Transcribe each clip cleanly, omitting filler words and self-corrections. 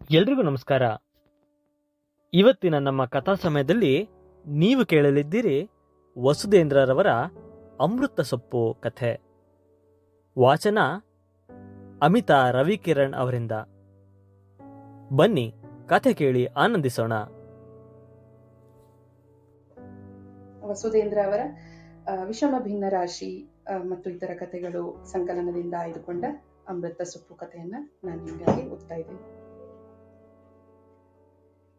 ಎಲ್ರಿಗೂ ನಮಸ್ಕಾರ. ಇವತ್ತಿನ ನಮ್ಮ ಕಥಾ ಸಮಯದಲ್ಲಿ ನೀವು ಕೇಳಲಿದ್ದೀರಿ ವಸುಧೇಂದ್ರರವರ ಅಮೃತ ಸೊಪ್ಪು ಕಥೆ. ವಾಚನ ಅಮಿತಾ ರವಿಕಿರಣ್ ಅವರಿಂದ. ಬನ್ನಿ ಕಥೆ ಕೇಳಿ ಆನಂದಿಸೋಣ. ವಸುಧೇಂದ್ರ ಅವರ ವಿಷಮ ಭಿನ್ನ ರಾಶಿ ಮತ್ತು ಇತರ ಕಥೆಗಳು ಸಂಕಲನದಿಂದ ಆಯ್ದುಕೊಂಡ ಅಮೃತ ಸೊಪ್ಪು ಕಥೆಯನ್ನ ನಾನು ನಿಮಗಾಗಿ ಓದ್ತಾ ಇದ್ದೀನಿ.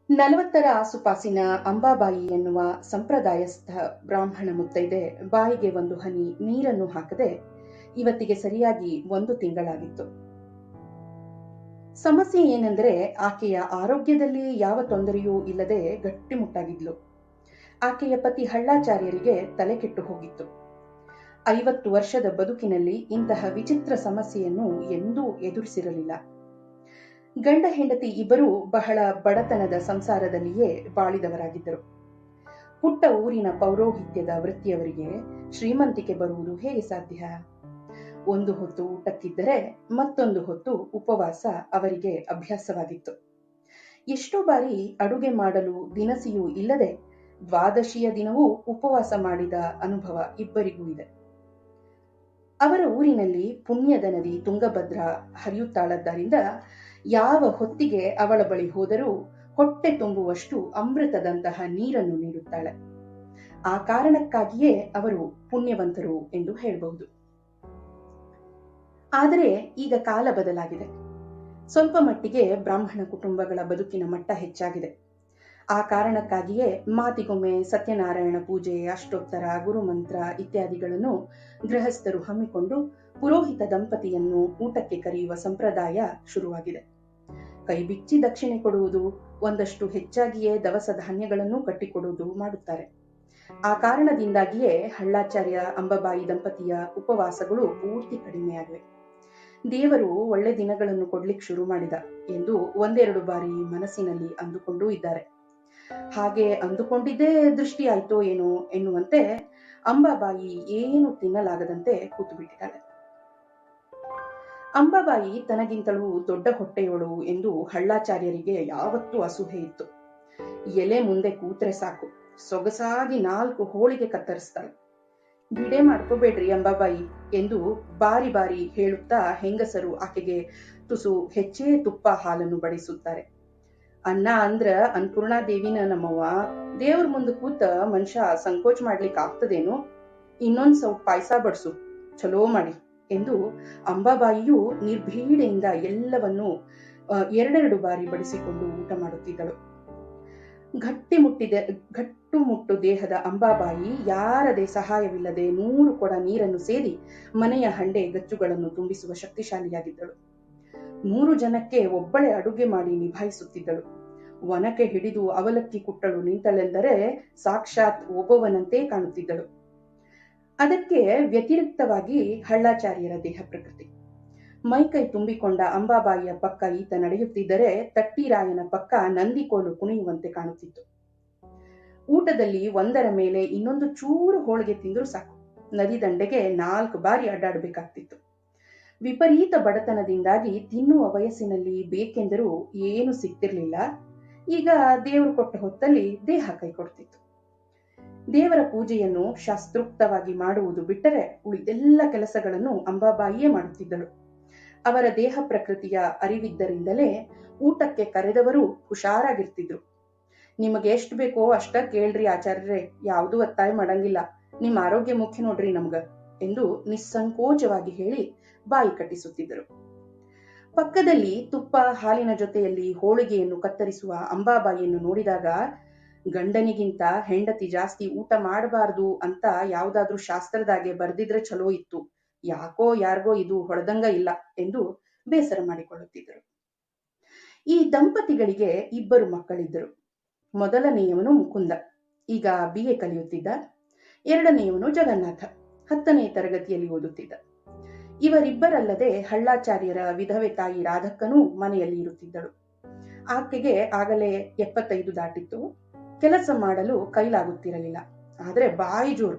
40ರ ಆಸುಪಾಸಿನ ಅಂಬಾಬಾಯಿ ಎನ್ನುವ ಸಂಪ್ರದಾಯಸ್ಥ ಬ್ರಾಹ್ಮಣ ಮುತ್ತೈದೆ ಬಾಯಿಗೆ ಒಂದು ಹನಿ ನೀರನ್ನು ಹಾಕದೆ ಇವತ್ತಿಗೆ ಸರಿಯಾಗಿ 1 ತಿಂಗಳಾಗಿತ್ತು. ಸಮಸ್ಯೆ ಏನೆಂದರೆ ಆಕೆಯ ಆರೋಗ್ಯದಲ್ಲಿ ಯಾವ ತೊಂದರೆಯೂ ಇಲ್ಲದೆ ಗಟ್ಟಿಮುಟ್ಟಾಗಿದ್ಲು. ಆಕೆಯ ಪತಿ ಹಳ್ಳಾಚಾರ್ಯರಿಗೆ ತಲೆ ಕೆಟ್ಟು ಹೋಗಿತ್ತು. 50 ವರ್ಷದ ಬದುಕಿನಲ್ಲಿ ಇಂತಹ ವಿಚಿತ್ರ ಸಮಸ್ಯೆಯನ್ನು ಎಂದೂ ಎದುರಿಸಿರಲಿಲ್ಲ. ಗಂಡ ಹೆಂಡತಿ ಇಬ್ಬರೂ ಬಹಳ ಬಡತನದ ಸಂಸಾರದಲ್ಲಿಯೇ ಬಾಳಿದವರಾಗಿದ್ದರು. ಪುಟ್ಟ ಊರಿನ ಪೌರೋಹಿತ್ಯದ ವೃತ್ತಿಯವರಿಗೆ ಶ್ರೀಮಂತಿಕೆ ಬರುವುದು ಹೇಗೆ ಸಾಧ್ಯ? ಒಂದು ಹೊತ್ತು ಊಟಕ್ಕಿದ್ದರೆ ಮತ್ತೊಂದು ಹೊತ್ತು ಉಪವಾಸ ಅವರಿಗೆ ಅಭ್ಯಾಸವಾಗಿತ್ತು. ಎಷ್ಟೋ ಬಾರಿ ಅಡುಗೆ ಮಾಡಲು ದಿನಸಿಯೂ ಇಲ್ಲದೆ ದ್ವಾದಶಿಯ ದಿನವೂ ಉಪವಾಸ ಮಾಡಿದ ಅನುಭವ ಇಬ್ಬರಿಗೂ ಇದೆ. ಅವರ ಊರಿನಲ್ಲಿ ಪುಣ್ಯದ ನದಿ ತುಂಗಭದ್ರಾ ಹರಿಯುತ್ತಾಳದ್ದರಿಂದ ಯಾವ ಹೊತ್ತಿಗೆ ಅವಳ ಬಳಿ ಹೋದರೂ ಹೊಟ್ಟೆ ತುಂಬುವಷ್ಟು ಅಮೃತದಂತಹ ನೀರನ್ನು ನೀಡುತ್ತಾಳೆ. ಆ ಕಾರಣಕ್ಕಾಗಿಯೇ ಅವರು ಪುಣ್ಯವಂತರು ಎಂದು ಹೇಳಬಹುದು. ಆದರೆ ಈಗ ಕಾಲ ಬದಲಾಗಿದೆ. ಸ್ವಲ್ಪ ಮಟ್ಟಿಗೆ ಬ್ರಾಹ್ಮಣ ಕುಟುಂಬಗಳ ಬದುಕಿನ ಮಟ್ಟ ಹೆಚ್ಚಾಗಿದೆ. ಆ ಕಾರಣಕ್ಕಾಗಿಯೇ ಮಾತಿಗೊಮ್ಮೆ ಸತ್ಯನಾರಾಯಣ ಪೂಜೆ, ಅಷ್ಟೋತ್ತರ, ಗುರುಮಂತ್ರ ಇತ್ಯಾದಿಗಳನ್ನು ಗೃಹಸ್ಥರು ಹಮ್ಮಿಕೊಂಡು ಪುರೋಹಿತ ದಂಪತಿಯನ್ನು ಊಟಕ್ಕೆ ಕರೆಯುವ ಸಂಪ್ರದಾಯ ಶುರುವಾಗಿದೆ. ಕೈ ಬಿಚ್ಚಿ ದಕ್ಷಿಣೆ ಕೊಡುವುದು, ಒಂದಷ್ಟು ಹೆಚ್ಚಾಗಿಯೇ ದವಸ ಧಾನ್ಯಗಳನ್ನು ಕಟ್ಟಿಕೊಡುವುದು ಮಾಡುತ್ತಾರೆ. ಆ ಕಾರಣದಿಂದಾಗಿಯೇ ಹಳ್ಳಾಚಾರ್ಯ ಅಂಬಾಬಾಯಿ ದಂಪತಿಯ ಉಪವಾಸಗಳು ಪೂರ್ತಿ ಕಡಿಮೆಯಾಗಿವೆ. ದೇವರು ಒಳ್ಳೆ ದಿನಗಳನ್ನು ಕೊಡ್ಲಿಕ್ಕೆ ಶುರು ಮಾಡಿದ ಎಂದು 1-2 ಬಾರಿ ಮನಸ್ಸಿನಲ್ಲಿ ಅಂದುಕೊಂಡೂ ಇದ್ದಾರೆ. ಹಾಗೆ ಅಂದುಕೊಂಡಿದ್ದೇ ದೃಷ್ಟಿ ಆಯ್ತೋ ಏನೋ ಎನ್ನುವಂತೆ ಅಂಬಾಬಾಯಿ ಏನು ತಿನ್ನಲಾಗದಂತೆ ಕೂತು ಬಿಟ್ಟಿದ್ದಾಳೆ. ಅಂಬಾಬಾಯಿ ತನಗಿಂತಲೂ ದೊಡ್ಡ ಹೊಟ್ಟೆಯೋಳು ಎಂದು ಹಳ್ಳಾಚಾರ್ಯರಿಗೆ ಯಾವತ್ತೂ ಅಸೂಹೆ ಇತ್ತು. ಎಲೆ ಮುಂದೆ ಕೂತ್ರೆ ಸಾಕು, ಸೊಗಸಾಗಿ 4 ಹೋಳಿಗೆ ಕತ್ತರಿಸ್ತಾಳೆ. ಬಿಡೆ ಮಾಡ್ಕೋಬೇಡ್ರಿ ಅಂಬಾಬಾಯಿ ಎಂದು ಬಾರಿ ಬಾರಿ ಹೇಳುತ್ತಾ ಹೆಂಗಸರು ಆಕೆಗೆ ತುಸು ಹೆಚ್ಚೇ ತುಪ್ಪ ಹಾಲನ್ನು ಬಡಿಸುತ್ತಾರೆ. ಅನ್ನ ಅಂದ್ರ ಅನ್ನಪೂರ್ಣಾದೇವಿನ ನಮ್ಮವ್ವ, ದೇವ್ರ ಮುಂದೆ ಕೂತ ಮನುಷ್ಯ ಸಂಕೋಚ ಮಾಡ್ಲಿಕ್ಕೆ ಆಗ್ತದೇನು? ಇನ್ನೊಂದ್ ಸ್ವಲ್ಪ ಪಾಯಸ ಬಡ್ಸು, ಚಲೋ ಮಾಡಿ ಎಂದು ಅಂಬಾಬಾಯಿಯು ನಿರ್ಭೀಡೆಯಿಂದ ಎಲ್ಲವನ್ನೂ 2 ಬಾರಿ ಬಡಿಸಿಕೊಂಡು ಊಟ ಮಾಡುತ್ತಿದ್ದಳು. ಗಟ್ಟುಮುಟ್ಟು ದೇಹದ ಅಂಬಾಬಾಯಿ ಯಾರದೇ ಸಹಾಯವಿಲ್ಲದೆ 100 ಕೊಡ ನೀರನ್ನು ಸೇದಿ ಮನೆಯ ಹಂಡೆ ಗಚ್ಚುಗಳನ್ನು ತುಂಬಿಸುವ ಶಕ್ತಿಶಾಲಿಯಾಗಿದ್ದಳು. 100 ಜನಕ್ಕೆ ಒಬ್ಬಳೆ ಅಡುಗೆ ಮಾಡಿ ನಿಭಾಯಿಸುತ್ತಿದ್ದಳು. ಒನಕೆ ಹಿಡಿದು ಅವಲಕ್ಕಿ ಕುಟ್ಟಳು ನಿಂತಳೆಂದರೆ ಸಾಕ್ಷಾತ್ ಒಬ್ಬವನಂತೆ ಕಾಣುತ್ತಿದ್ದಳು. ಅದಕ್ಕೆ ವ್ಯತಿರಿಕ್ತವಾಗಿ ಹಳ್ಳಾಚಾರ್ಯರ ದೇಹ ಪ್ರಕೃತಿ. ಮೈಕೈ ತುಂಬಿಕೊಂಡ ಅಂಬಾಬಾಯಿಯ ಪಕ್ಕ ಈತ ನಡೆಯುತ್ತಿದ್ದರೆ ತಟ್ಟಿರಾಯನ ಪಕ್ಕ ನಂದಿಕೋಲು ಕುಣಿಯುವಂತೆ ಕಾಣುತ್ತಿತ್ತು. ಊಟದಲ್ಲಿ ಒಂದರ ಮೇಲೆ ಇನ್ನೊಂದು ಚೂರು ಹೋಳಿಗೆ ತಿಂದರೂ ಸಾಕು, ನದಿ ದಂಡೆಗೆ 4 ಬಾರಿ ಅಡ್ಡಾಡಬೇಕಾಗ್ತಿತ್ತು. ವಿಪರೀತ ಬಡತನದಿಂದಾಗಿ ತಿನ್ನುವ ವಯಸ್ಸಿನಲ್ಲಿ ಬೇಕೆಂದರೂ ಏನು ಸಿಗ್ತಿರ್ಲಿಲ್ಲ. ಈಗ ದೇವರು ಕೊಟ್ಟ ಹೊತ್ತಲ್ಲಿ ದೇಹ ಕೈ ಕೊಡ್ತಿತ್ತು. ದೇವರ ಪೂಜೆಯನ್ನು ಶಾಸ್ತ್ರೋಕ್ತವಾಗಿ ಮಾಡುವುದು ಬಿಟ್ಟರೆ ಉಳಿದೆಲ್ಲ ಕೆಲಸಗಳನ್ನು ಅಂಬಾಬಾಯಿಯೇ ಮಾಡುತ್ತಿದ್ದಳು. ಅವರ ದೇಹ ಪ್ರಕೃತಿಯ ಅರಿವಿದ್ದರಿಂದಲೇ ಊಟಕ್ಕೆ ಕರೆದವರು ಹುಷಾರಾಗಿರ್ತಿದ್ರು. ನಿಮಗೆ ಎಷ್ಟು ಬೇಕೋ ಅಷ್ಟ ಕೇಳ್ರಿ ಆಚಾರ್ಯರೇ, ಯಾವುದೂ ಒತ್ತಾಯ ಮಾಡಂಗಿಲ್ಲ, ನಿಮ್ಮ ಆರೋಗ್ಯ ಮುಖ್ಯ ನೋಡ್ರಿ ನಮ್ಗ ಎಂದು ನಿಸ್ಸಂಕೋಚವಾಗಿ ಹೇಳಿ ಬಾಯಿ ಕಟ್ಟಿಸುತ್ತಿದ್ದರು. ಪಕ್ಕದಲ್ಲಿ ತುಪ್ಪ ಹಾಲಿನ ಜೊತೆಯಲ್ಲಿ ಹೋಳಿಗೆಯನ್ನು ಕತ್ತರಿಸುವ ಅಂಬಾಬಾಯಿಯನ್ನು ನೋಡಿದಾಗ ಗಂಡನಿಗಿಂತ ಹೆಂಡತಿ ಜಾಸ್ತಿ ಊಟ ಮಾಡಬಾರ್ದು ಅಂತ ಯಾವುದಾದ್ರೂ ಶಾಸ್ತ್ರದಾಗೆ ಬರ್ದಿದ್ರೆ ಚಲೋ ಇತ್ತು, ಯಾಕೋ ಯಾರಿಗೋ ಇದು ಹೊಳೆದಂಗ ಇಲ್ಲ ಎಂದು ಬೇಸರ ಮಾಡಿಕೊಳ್ಳುತ್ತಿದ್ದರು. ಈ ದಂಪತಿಗಳಿಗೆ 2 ಮಕ್ಕಳಿದ್ದರು. ಮೊದಲನೆಯವನು ಮುಕುಂದ, ಈಗ BA ಕಲಿಯುತ್ತಿದ್ದ. 2ನೇಯವನು ಜಗನ್ನಾಥ, 10ನೇ ತರಗತಿಯಲ್ಲಿ ಓದುತ್ತಿದ್ದ. ಇವರಿಬ್ಬರಲ್ಲದೆ ಹಳ್ಳಾಚಾರ್ಯರ ವಿಧವೆ ತಾಯಿ ರಾಧಕ್ಕನೂ ಮನೆಯಲ್ಲಿ ಇರುತ್ತಿದ್ದಳು. ಆಕೆಗೆ ಆಗಲೇ 75 ದಾಟಿತ್ತು. ಕೆಲಸ ಮಾಡಲು ಕೈಲಾಗುತ್ತಿರಲಿಲ್ಲ. ಆದರೆ ಬಾಯಿ ಜೋರು.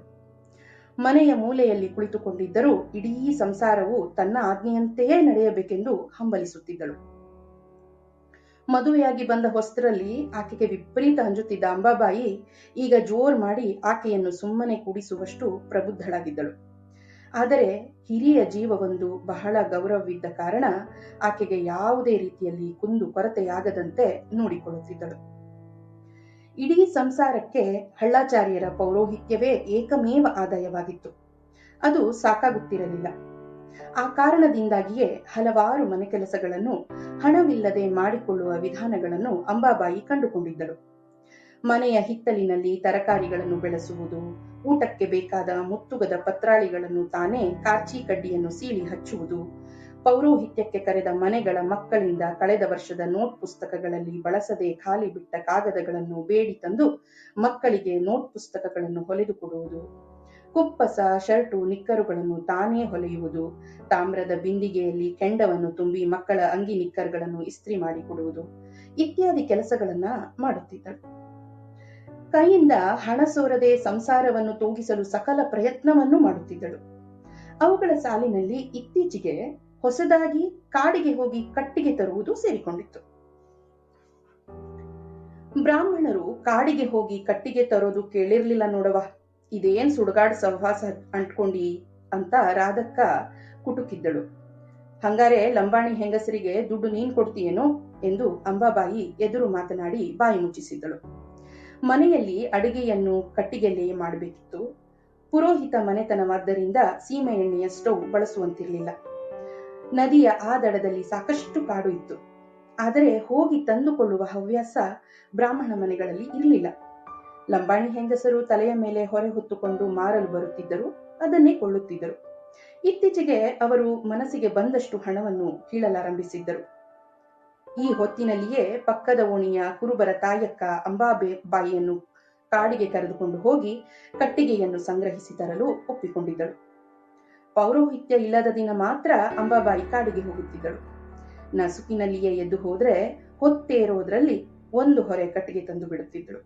ಮನೆಯ ಮೂಲೆಯಲ್ಲಿ ಕುಳಿತುಕೊಂಡಿದ್ದರೂ ಇಡೀ ಸಂಸಾರವು ತನ್ನ ಆಜ್ಞೆಯಂತೆಯೇ ನಡೆಯಬೇಕೆಂದು ಹಂಬಲಿಸುತ್ತಿದ್ದಳು. ಮದುವೆಯಾಗಿ ಬಂದ ಹೊಸ್ತರಲ್ಲಿ ಆಕೆಗೆ ವಿಪರೀತ ಅಂಜುತ್ತಿದ್ದ ಅಂಬಾಬಾಯಿ ಈಗ ಜೋರ್ ಮಾಡಿ ಆಕೆಯನ್ನು ಸುಮ್ಮನೆ ಕೂಡಿಸುವಷ್ಟು ಪ್ರಬುದ್ಧಳಾಗಿದ್ದಳು. ಆದರೆ ಹಿರಿಯ ಜೀವವೊಂದು ಬಹಳ ಗೌರವವಿದ್ದ ಕಾರಣ ಆಕೆಗೆ ಯಾವುದೇ ರೀತಿಯಲ್ಲಿ ಕುಂದು ಕೊರತೆಯಾಗದಂತೆ ನೋಡಿಕೊಳ್ಳುತ್ತಿದ್ದಳು. ಇಡೀ ಸಂಸಾರಕ್ಕೆ ಹಳ್ಳಾಚಾರ್ಯರ ಪೌರೋಹಿತ್ಯವೇ ಏಕಮೇವ ಆದಾಯವಾಗಿತ್ತು. ಅದು ಸಾಕಾಗುತ್ತಿರಲಿಲ್ಲ. ಆ ಕಾರಣದಿಂದಾಗಿಯೇ ಹಲವಾರು ಮನೆ ಕೆಲಸಗಳನ್ನು ಹಣವಿಲ್ಲದೆ ಮಾಡಿಕೊಳ್ಳುವ ವಿಧಾನಗಳನ್ನು ಅಂಬಾಬಾಯಿ ಕಂಡುಕೊಂಡಿದ್ದಳು. ಮನೆಯ ಹಿತ್ತಲಿನಲ್ಲಿ ತರಕಾರಿಗಳನ್ನು ಬೆಳೆಸುವುದು, ಊಟಕ್ಕೆ ಬೇಕಾದ ಮುತ್ತುಗದ ಪತ್ರಾಳಿಗಳನ್ನು ತಾನೇ ಕಾರ್ಚಿ ಕಡ್ಡಿಯನ್ನು ಸೀಳಿ ಹಚ್ಚುವುದು, ಪೌರೋಹಿತ್ಯಕ್ಕೆ ಕರೆದ ಮನೆಗಳ ಮಕ್ಕಳಿಂದ ಕಳೆದ ವರ್ಷದ ನೋಟ್ ಪುಸ್ತಕಗಳಲ್ಲಿ ಬಳಸದೆ ಖಾಲಿ ಬಿಟ್ಟ ಕಾಗದಗಳನ್ನು ಬೇಡಿ ತಂದು ಮಕ್ಕಳಿಗೆ ನೋಟ್ ಪುಸ್ತಕಗಳನ್ನು ಹೊಲೆದು ಕೊಡುವುದು, ಕುಪ್ಪಸ ಶರ್ಟು ನಿಕ್ಕರುಗಳನ್ನು ತಾನೇ ಹೊಲೆಯುವುದು, ತಾಮ್ರದ ಬಿಂದಿಗೆಯಲ್ಲಿ ಕೆಂಡವನ್ನು ತುಂಬಿ ಮಕ್ಕಳ ಅಂಗಿ ನಿಕ್ಕರ್ಗಳನ್ನು ಇಸ್ತ್ರಿ ಮಾಡಿಕೊಡುವುದು ಇತ್ಯಾದಿ ಕೆಲಸಗಳನ್ನ ಮಾಡುತ್ತಿದ್ದಳು. ಕೈಯಿಂದ ಹಣ ಸೋರದೆ ಸಂಸಾರವನ್ನು ತೂಗಿಸಲು ಸಕಲ ಪ್ರಯತ್ನವನ್ನು ಮಾಡುತ್ತಿದ್ದಳು. ಅವುಗಳ ಸಾಲಿನಲ್ಲಿ ಇತ್ತೀಚೆಗೆ ಹೊಸದಾಗಿ ಕಾಡಿಗೆ ಹೋಗಿ ಕಟ್ಟಿಗೆ ತರುವುದು ಸೇರಿಕೊಂಡಿತ್ತು. ಬ್ರಾಹ್ಮಣರು ಕಾಡಿಗೆ ಹೋಗಿ ಕಟ್ಟಿಗೆ ತರೋದು ಕೇಳಿರ್ಲಿಲ್ಲ ನೋಡವ, ಇದೇನ್ ಸುಡುಗಾಡ್ ಸಹವಾಸ ಅಂಟ್ಕೊಂಡಿ ಅಂತ ರಾಧಕ್ಕ ಕುಟುಕಿದ್ದಳು. ಹಂಗಾರೆ ಲಂಬಾಣಿ ಹೆಂಗಸರಿಗೆ ದುಡ್ಡು ನೀನ್ ಕೊಡ್ತೀಯೇನೋ ಎಂದು ಅಂಬಾಬಾಯಿ ಎದುರು ಮಾತನಾಡಿ ಬಾಯಿ ಮುಚ್ಚಿಸಿದ್ದಳು. ಮನೆಯಲ್ಲಿ ಅಡಿಗೆಯನ್ನು ಕಟ್ಟಿಗೆಯಲ್ಲೇ ಮಾಡಬೇಕಿತ್ತು. ಪುರೋಹಿತ ಮನೆತನವಾದ್ದರಿಂದ ಸೀಮೆ ಎಣ್ಣೆಯ ಸ್ಟೌವ್ ಬಳಸುವಂತಿರಲಿಲ್ಲ. ನದಿಯ ಆ ದಡದಲ್ಲಿ ಸಾಕಷ್ಟು ಕಾಡು ಇತ್ತು. ಆದರೆ ಹೋಗಿ ತಂದುಕೊಳ್ಳುವ ಹವ್ಯಾಸ ಬ್ರಾಹ್ಮಣ ಮನೆಗಳಲ್ಲಿ ಇರಲಿಲ್ಲ. ಲಂಬಾಣಿ ಹೆಂಗಸರು ತಲೆಯ ಮೇಲೆ ಹೊರೆ ಹೊತ್ತುಕೊಂಡು ಮಾರಲು ಬರುತ್ತಿದ್ದರು, ಅದನ್ನೇ ಕೊಳ್ಳುತ್ತಿದ್ದರು. ಇತ್ತೀಚೆಗೆ ಅವರು ಮನಸ್ಸಿಗೆ ಬಂದಷ್ಟು ಹಣವನ್ನು ಕೀಳಲಾರಂಭಿಸಿದ್ದರು. ಈ ಹೊತ್ತಿನಲ್ಲಿಯೇ ಪಕ್ಕದ ಓಣಿಯ ಕುರುಬರ ತಾಯಕ್ಕ ಅಂಬಾಬಾಯಿಯನ್ನು ಕಾಡಿಗೆ ಕರೆದುಕೊಂಡು ಹೋಗಿ ಕಟ್ಟಿಗೆಯನ್ನು ಸಂಗ್ರಹಿಸಿ ತರಲು ಒಪ್ಪಿಕೊಂಡಿದ್ದಳು. ಪೌರೋಹಿತ್ಯ ಇಲ್ಲದ ದಿನ ಮಾತ್ರ ಅಂಬಾಬಾಯಿ ಕಾಡಿಗೆ ಹೋಗುತ್ತಿದ್ದಳು. ನಸುಕಿನಲ್ಲಿಯೇ ಎದ್ದು ಹೋದ್ರೆ ಹೊತ್ತೇರೋದ್ರಲ್ಲಿ ಒಂದು ಹೊರೆ ಕಟ್ಟಿಗೆ ತಂದು ಬಿಡುತ್ತಿದ್ದಳು.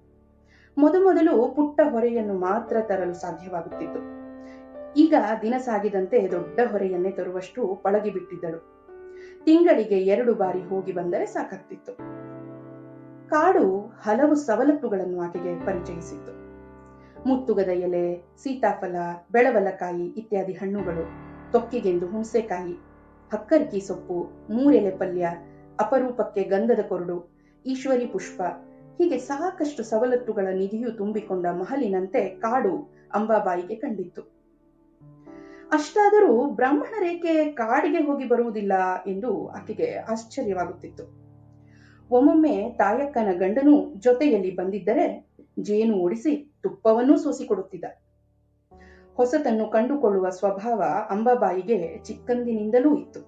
ಮೊದಮೊದಲು ಪುಟ್ಟ ಹೊರೆಯನ್ನು ಮಾತ್ರ ತರಲು ಸಾಧ್ಯವಾಗುತ್ತಿತ್ತು. ಈಗ ದಿನ ಸಾಗಿದಂತೆ ದೊಡ್ಡ ಹೊರೆಯನ್ನೇ ತರುವಷ್ಟು ಪಳಗಿ ಬಿಟ್ಟಿದ್ದಳು. ತಿಂಗಳಿಗೆ 2 ಬಾರಿ ಹೋಗಿ ಬಂದರೆ ಸಾಕಾಗ್ತಿತ್ತು. ಕಾಡು ಹಲವು ಸವಲತ್ತುಗಳನ್ನು ಆಕೆಗೆ ಪರಿಚಯಿಸಿತ್ತು. ಮುತ್ತುಗದ ಎಲೆ, ಸೀತಾಫಲ, ಬೆಳವಲಕಾಯಿ ಇತ್ಯಾದಿ ಹಣ್ಣುಗಳು, ತೊಕ್ಕಿಗೆಂದು ಹುಣಸೆಕಾಯಿ, ಹಕ್ಕರಿಕಿ ಸೊಪ್ಪು, 3 ಎಲೆ ಪಲ್ಯ, ಅಪರೂಪಕ್ಕೆ ಗಂಧದ ಕೊರಡು, ಈಶ್ವರಿ ಪುಷ್ಪ, ಹೀಗೆ ಸಾಕಷ್ಟು ಸವಲತ್ತುಗಳ ನಿಧಿಯು ತುಂಬಿಕೊಂಡ ಮಹಲಿನಂತೆ ಕಾಡು ಅಂಬಾಬಾಯಿಗೆ ಕಂಡಿತ್ತು. ಅಷ್ಟಾದರೂ ಬ್ರಾಹ್ಮಣರೇಕೆ ಕಾಡಿಗೆ ಹೋಗಿ ಬರುವುದಿಲ್ಲ ಎಂದು ಆಕೆಗೆ ಆಶ್ಚರ್ಯವಾಗುತ್ತಿತ್ತು. ಒಮ್ಮೊಮ್ಮೆ ತಾಯಕ್ಕನ ಗಂಡನು ಜೊತೆಯಲ್ಲಿ ಬಂದಿದ್ದರೆ ಜೇನು ಓಡಿಸಿ ತುಪ್ಪವನ್ನೂ ಸೋಸಿಕೊಡುತ್ತಿದ್ದ. ಹೊಸತನ್ನು ಕಂಡುಕೊಳ್ಳುವ ಸ್ವಭಾವ ಅಂಬಾಬಾಯಿಗೆ ಚಿಕ್ಕಂದಿನಿಂದಲೂ ಇತ್ತು.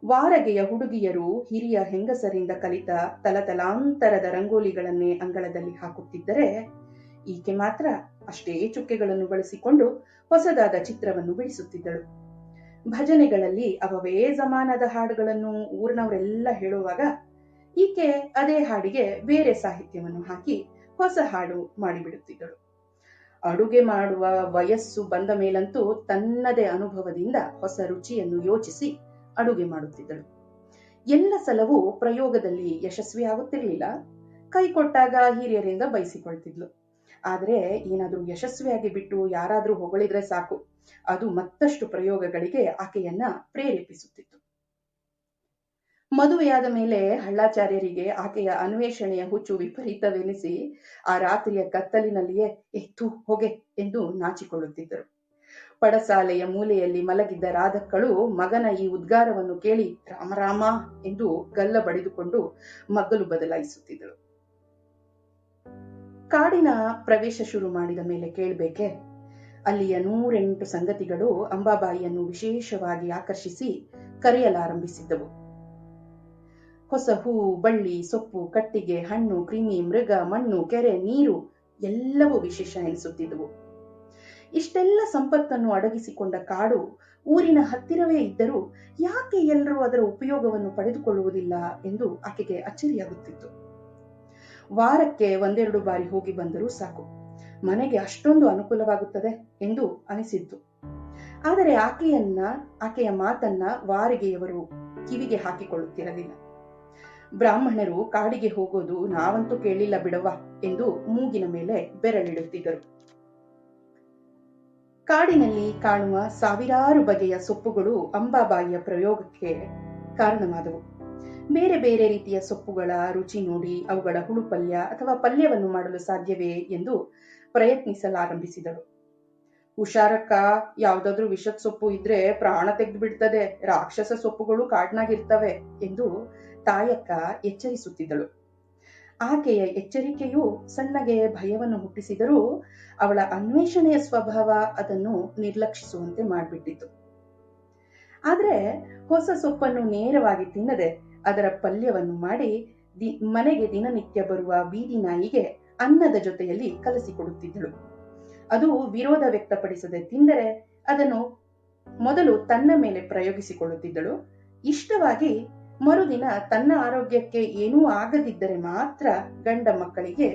ವಾರಗೆಯ ಹುಡುಗಿಯರು ಹಿರಿಯ ಹೆಂಗಸರಿಂದ ಕಲಿತ ತಲತಲಾಂತರದ ರಂಗೋಲಿಗಳನ್ನೇ ಅಂಗಳದಲ್ಲಿ ಹಾಕುತ್ತಿದ್ದರೆ ಈಕೆ ಮಾತ್ರ ಅಷ್ಟೇ ಚುಕ್ಕೆಗಳನ್ನು ಬಳಸಿಕೊಂಡು ಹೊಸದಾದ ಚಿತ್ರವನ್ನು ಬಿಡಿಸುತ್ತಿದ್ದಳು. ಭಜನೆಗಳಲ್ಲಿ ಅವವೇ ಜಮಾನದ ಹಾಡುಗಳನ್ನು ಊರಿನವರೆಲ್ಲ ಹೇಳುವಾಗ ಈಕೆ ಅದೇ ಹಾಡಿಗೆ ಬೇರೆ ಸಾಹಿತ್ಯವನ್ನು ಹಾಕಿ ಹೊಸ ಹಾಡು ಮಾಡಿಬಿಡುತ್ತಿದ್ದಳು. ಅಡುಗೆ ಮಾಡುವ ವಯಸ್ಸು ಬಂದ ಮೇಲಂತೂ ತನ್ನದೇ ಅನುಭವದಿಂದ ಹೊಸ ರುಚಿಯನ್ನು ಯೋಚಿಸಿ ಅಡುಗೆ ಮಾಡುತ್ತಿದ್ದಳು. ಎಲ್ಲ ಸಲವೂ ಪ್ರಯೋಗದಲ್ಲಿ ಯಶಸ್ವಿಯಾಗುತ್ತಿರಲಿಲ್ಲ. ಕೈ ಕೊಟ್ಟಾಗ ಹಿರಿಯರಿಂದ ಬಯಸಿಕೊಳ್ತಿದ್ಲು. ಆದರೆ ಏನಾದ್ರೂ ಯಶಸ್ವಿಯಾಗಿ ಬಿಟ್ಟು ಯಾರಾದ್ರೂ ಹೊಗಳಿದ್ರೆ ಸಾಕು, ಅದು ಮತ್ತಷ್ಟು ಪ್ರಯೋಗಗಳಿಗೆ ಆಕೆಯನ್ನ ಪ್ರೇರೇಪಿಸುತ್ತಿತ್ತು. ಮದುವೆಯಾದ ಮೇಲೆ ಹಳ್ಳಾಚಾರ್ಯರಿಗೆ ಆಕೆಯ ಅನ್ವೇಷಣೆಯ ಹುಚ್ಚು ವಿಪರೀತವೆನಿಸಿ ಆ ರಾತ್ರಿಯ ಕತ್ತಲಿನಲ್ಲಿಯೇ ಎತ್ತು ಹೊಗೆ ಎಂದು ನಾಚಿಕೊಳ್ಳುತ್ತಿದ್ದರು. ಪಡಸಾಲೆಯ ಮೂಲೆಯಲ್ಲಿ ಮಲಗಿದ್ದ ರಾಧಕ್ಕಳು ಮಗನ ಈ ಉದ್ಗಾರವನ್ನು ಕೇಳಿ ರಾಮರಾಮ ಎಂದು ಗಲ್ಲ ಬಡಿದುಕೊಂಡು ಮಗ್ಗಲು ಬದಲಾಯಿಸುತ್ತಿದ್ದಳು. ಕಾಡಿನ ಪ್ರವೇಶ ಶುರು ಮಾಡಿದ ಮೇಲೆ ಕೇಳಬೇಕೆ, ಅಲ್ಲಿಯ 108 ಸಂಗತಿಗಳು ಅಂಬಾಬಾಯಿಯನ್ನು ವಿಶೇಷವಾಗಿ ಆಕರ್ಷಿಸಿ ಕರೆಯಲಾರಂಭಿಸಿದ್ದವು. ಹೊಸ ಹೂ, ಬಳ್ಳಿ, ಸೊಪ್ಪು, ಕಟ್ಟಿಗೆ, ಹಣ್ಣು, ಕ್ರಿಮಿ, ಮೃಗ, ಮಣ್ಣು, ಕೆರೆ, ನೀರು ಎಲ್ಲವೂ ವಿಶೇಷ ಎನಿಸುತ್ತಿದ್ದವು. ಇಷ್ಟೆಲ್ಲ ಸಂಪತ್ತನ್ನು ಅಡಗಿಸಿಕೊಂಡ ಕಾಡು ಊರಿನ ಹತ್ತಿರವೇ ಇದ್ದರೂ ಯಾಕೆ ಎಲ್ಲರೂ ಅದರ ಉಪಯೋಗವನ್ನು ಪಡೆದುಕೊಳ್ಳುವುದಿಲ್ಲ ಎಂದು ಆಕೆಗೆ ಅಚ್ಚರಿಯಾಗುತ್ತಿತ್ತು. ವಾರಕ್ಕೆ 1-2 ಬಾರಿ ಹೋಗಿ ಬಂದರೂ ಸಾಕು, ಮನೆಗೆ ಅಷ್ಟೊಂದು ಅನುಕೂಲವಾಗುತ್ತದೆ ಎಂದು ಅನಿಸಿತ್ತು. ಆದರೆ ಆಕೆಯ ಮಾತನ್ನ ವಾರಿಗೆಯವರು ಕಿವಿಗೆ ಹಾಕಿಕೊಳ್ಳುತ್ತಿರಲಿಲ್ಲ. ಬ್ರಾಹ್ಮಣರು ಕಾಡಿಗೆ ಹೋಗೋದು ನಾವಂತೂ ಕೇಳಿಲ್ಲ ಬಿಡವ್ವ ಎಂದು ಮೂಗಿನ ಮೇಲೆ ಬೆರಳಿಡುತ್ತಿದ್ದರು. ಕಾಡಿನಲ್ಲಿ ಕಾಣುವ ಸಾವಿರಾರು ಬಗೆಯ ಸೊಪ್ಪುಗಳು ಅಂಬಾಬಾಯಿಯ ಪ್ರಯೋಗಕ್ಕೆ ಕಾರಣವಾದವು. ಬೇರೆ ಬೇರೆ ರೀತಿಯ ಸೊಪ್ಪುಗಳ ರುಚಿ ನೋಡಿ ಅವುಗಳ ಹುಳುಪಲ್ಯ ಅಥವಾ ಪಲ್ಯವನ್ನು ಮಾಡಲು ಸಾಧ್ಯವೇ ಎಂದು ಪ್ರಯತ್ನಿಸಲಾರಂಭಿಸಿದಳು. ಹುಷಾರಕ್ಕ, ಯಾವ್ದಾದ್ರೂ ವಿಷದ ಸೊಪ್ಪು ಇದ್ರೆ ಪ್ರಾಣ ತೆಗೆದು ಬಿಡ್ತದೆ, ರಾಕ್ಷಸ ಸೊಪ್ಪುಗಳು ಕಾಡ್ನಾಗಿರ್ತವೆ ಎಂದು ತಾಯಕ್ಕ ಎಚ್ಚರಿಸುತ್ತಿದ್ದಳು. ಆಕೆಯ ಎಚ್ಚರಿಕೆಯು ಸಣ್ಣಗೆ ಭಯವನ್ನು ಹುಟ್ಟಿಸಿದರೂ ಅವಳ ಅನ್ವೇಷಣೆಯ ಸ್ವಭಾವ ಅದನ್ನು ನಿರ್ಲಕ್ಷಿಸುವಂತೆ ಮಾಡಿಬಿಟ್ಟಿತು. ಆದ್ರೆ ಹೊಸ ಸೊಪ್ಪನ್ನು ನೇರವಾಗಿ ತಿನ್ನದೆ ಅದರ ಪಲ್ಯವನ್ನು ಮಾಡಿ ಮನೆಗೆ ದಿನನಿತ್ಯ ಬರುವ ಬೀದಿ ನಾಯಿಗೆ ಅನ್ನದ ಜೊತೆಯಲ್ಲಿ ಕಲಸಿಕೊಡುತ್ತಿದ್ದಳು. ಅದು ವಿರೋಧ ವ್ಯಕ್ತಪಡಿಸದೆ ತಿಂದರೆ ಅದನ್ನು ಮೊದಲು ತನ್ನ ಮೇಲೆ ಪ್ರಯೋಗಿಸಿಕೊಳ್ಳುತ್ತಿದ್ದಳು. ಇಷ್ಟವಾಗಿ ಮರುದಿನ ತನ್ನ ಆರೋಗ್ಯಕ್ಕೆ ಏನೂ ಆಗದಿದ್ದರೆ ಮಾತ್ರ ಗಂಡ ಮಕ್ಕಳಿಗೆ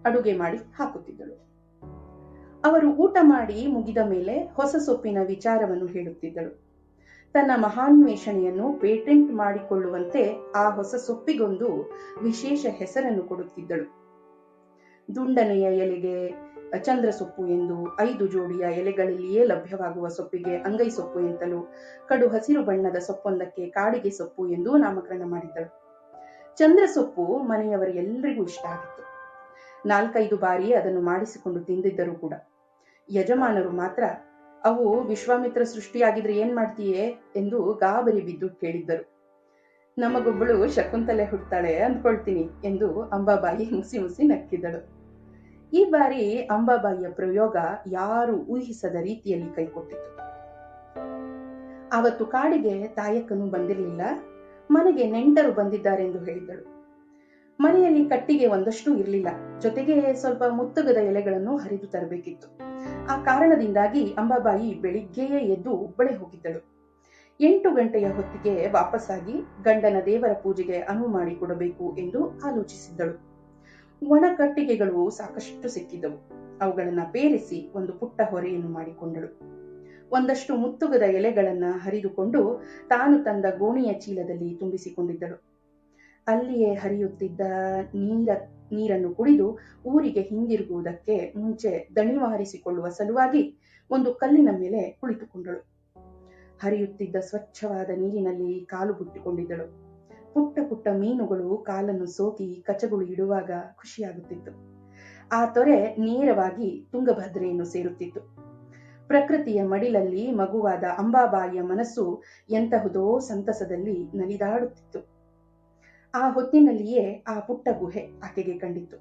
ಅಡುಗೆ ಮಾಡಿ ಹಾಕುತ್ತಿದ್ದಳು. ಅವರು ಊಟ ಮಾಡಿ ಮುಗಿದ ಮೇಲೆ ಹೊಸ ಸೊಪ್ಪಿನ ವಿಚಾರವನ್ನು ಹೇಳುತ್ತಿದ್ದಳು. ತನ್ನ ಮಹಾನ್ವೇಷಣೆಯನ್ನು ಪೇಟೆಂಟ್ ಮಾಡಿಕೊಳ್ಳುವಂತೆ ಆ ಹೊಸ ಸೊಪ್ಪಿಗೊಂದು ವಿಶೇಷ ಹೆಸರನ್ನು ಕೊಡುತ್ತಿದ್ದಳು. ದುಂಡನೆಯ ಎಲೆಗೆ ಚಂದ್ರ ಸೊಪ್ಪು ಎಂದು, 5 ಜೋಡಿಯ ಎಲೆಗಳಲ್ಲಿಯೇ ಲಭ್ಯವಾಗುವ ಸೊಪ್ಪಿಗೆ ಅಂಗೈ ಸೊಪ್ಪು ಎಂತಲೂ, ಕಡು ಹಸಿರು ಬಣ್ಣದ ಸೊಪ್ಪೊಂದಕ್ಕೆ ಕಾಡಿಗೆ ಸೊಪ್ಪು ಎಂದು ನಾಮಕರಣ ಮಾಡಿದ್ದಳು. ಚಂದ್ರ ಸೊಪ್ಪು ಮನೆಯವರೆಲ್ಲರಿಗೂ ಇಷ್ಟ ಆಗಿತ್ತು. 4-5 ಬಾರಿ ಅದನ್ನು ಮಾಡಿಸಿಕೊಂಡು ತಿಂದಿದ್ದರೂ ಕೂಡ ಯಜಮಾನರು ಮಾತ್ರ ಅವು ವಿಶ್ವಾಮಿತ್ರ ಸೃಷ್ಟಿಯಾಗಿದ್ರೆ ಏನ್ ಮಾಡ್ತೀಯೇ ಎಂದು ಗಾಬರಿ ಬಿದ್ದು ಕೇಳಿದ್ದರು. ನಮಗೊಬ್ಬಳು ಶಕುಂತಲೆ ಹುಡ್ತಾಳೆ ಅಂದ್ಕೊಳ್ತೀನಿ ಎಂದು ಅಂಬಾಬಾಯಿ ಮುಸಿ ಮುಸಿ ನಕ್ಕಿದ್ದಳು. ಈ ಬಾರಿ ಅಂಬಾಬಾಯಿಯ ಪ್ರಯೋಗ ಯಾರು ಊಹಿಸದ ರೀತಿಯಲ್ಲಿ ಕೈಕೊಟ್ಟಿತು. ಆವತ್ತು ಕಾಡಿಗೆ ತಾಯಕ್ಕನು ಬಂದಿರಲಿಲ್ಲ. ಮನೆಗೆ ನೆಂಟರು ಬಂದಿದ್ದಾರೆಂದು ಹೇಳಿದ್ದಳು. ಮನೆಯಲ್ಲಿ ಕಟ್ಟಿಗೆ ಒಂದಷ್ಟು ಇರಲಿಲ್ಲ. ಜೊತೆಗೆ ಸ್ವಲ್ಪ ಮುತ್ತುಗದ ಎಲೆಗಳನ್ನು ಹರಿದು ತರಬೇಕಿತ್ತು. ಆ ಕಾರಣದಿಂದಾಗಿ ಅಂಬಾಬಾಯಿ ಬೆಳಿಗ್ಗೆಯೇ ಎದ್ದು ಒಬ್ಬಳೇ ಹೋಗಿದ್ದಳು. 8 ಗಂಟೆಯ ಹೊತ್ತಿಗೆ ವಾಪಸ್ಸಾಗಿ ಗಂಡನ ದೇವರ ಪೂಜೆಗೆ ಅನುವು ಮಾಡಿಕೊಡಬೇಕು ಎಂದು ಆಲೋಚಿಸಿದ್ದಳು. ಒಣ ಕಟ್ಟಿಗೆಗಳು ಸಾಕಷ್ಟು ಸಿಕ್ಕಿದ್ದವು. ಅವುಗಳನ್ನ ಪೇರಿಸಿ ಒಂದು ಪುಟ್ಟ ಹೊರೆಯನ್ನು ಮಾಡಿಕೊಂಡಳು. ಒಂದಷ್ಟು ಮುತ್ತುಗದ ಎಲೆಗಳನ್ನ ಹರಿದುಕೊಂಡು ತಾನು ತಂದ ಗೋಣಿಯ ಚೀಲದಲ್ಲಿ ತುಂಬಿಸಿಕೊಂಡಿದ್ದಳು. ಅಲ್ಲಿಯೇ ಹರಿಯುತ್ತಿದ್ದ ನೀರನ್ನು ಕುಡಿದು ಊರಿಗೆ ಹಿಂದಿರುಗುವುದಕ್ಕೆ ಮುಂಚೆ ದಣಿವಾರಿಸಿಕೊಳ್ಳುವ ಸಲುವಾಗಿ ಒಂದು ಕಲ್ಲಿನ ಮೇಲೆ ಕುಳಿತುಕೊಂಡಳು. ಹರಿಯುತ್ತಿದ್ದ ಸ್ವಚ್ಛವಾದ ನೀರಿನಲ್ಲಿ ಕಾಲು ಬುಟ್ಟಿಕೊಂಡಿದ್ದಳು. ಪುಟ್ಟ ಪುಟ್ಟ ಮೀನುಗಳು ಕಾಲನ್ನು ಸೋಕಿ ಕಚಗುಳಿ ಇಡುವಾಗ ಖುಷಿಯಾಗುತ್ತಿತ್ತು. ಆ ತೊರೆ ನೇರವಾಗಿ ತುಂಗಭದ್ರೆಯನ್ನು ಸೇರುತ್ತಿತ್ತು. ಪ್ರಕೃತಿಯ ಮಡಿಲಲ್ಲಿ ಮಗುವಾದ ಅಂಬಾಬಾಯಿಯ ಮನಸ್ಸು ಎಂತಹುದೋ ಸಂತಸದಲ್ಲಿ ನಲಿದಾಡುತ್ತಿತ್ತು. ಆ ಹೊತ್ತಿನಲ್ಲಿಯೇ ಆ ಪುಟ್ಟ ಗುಹೆ ಆಕೆಗೆ ಕಂಡಿತು.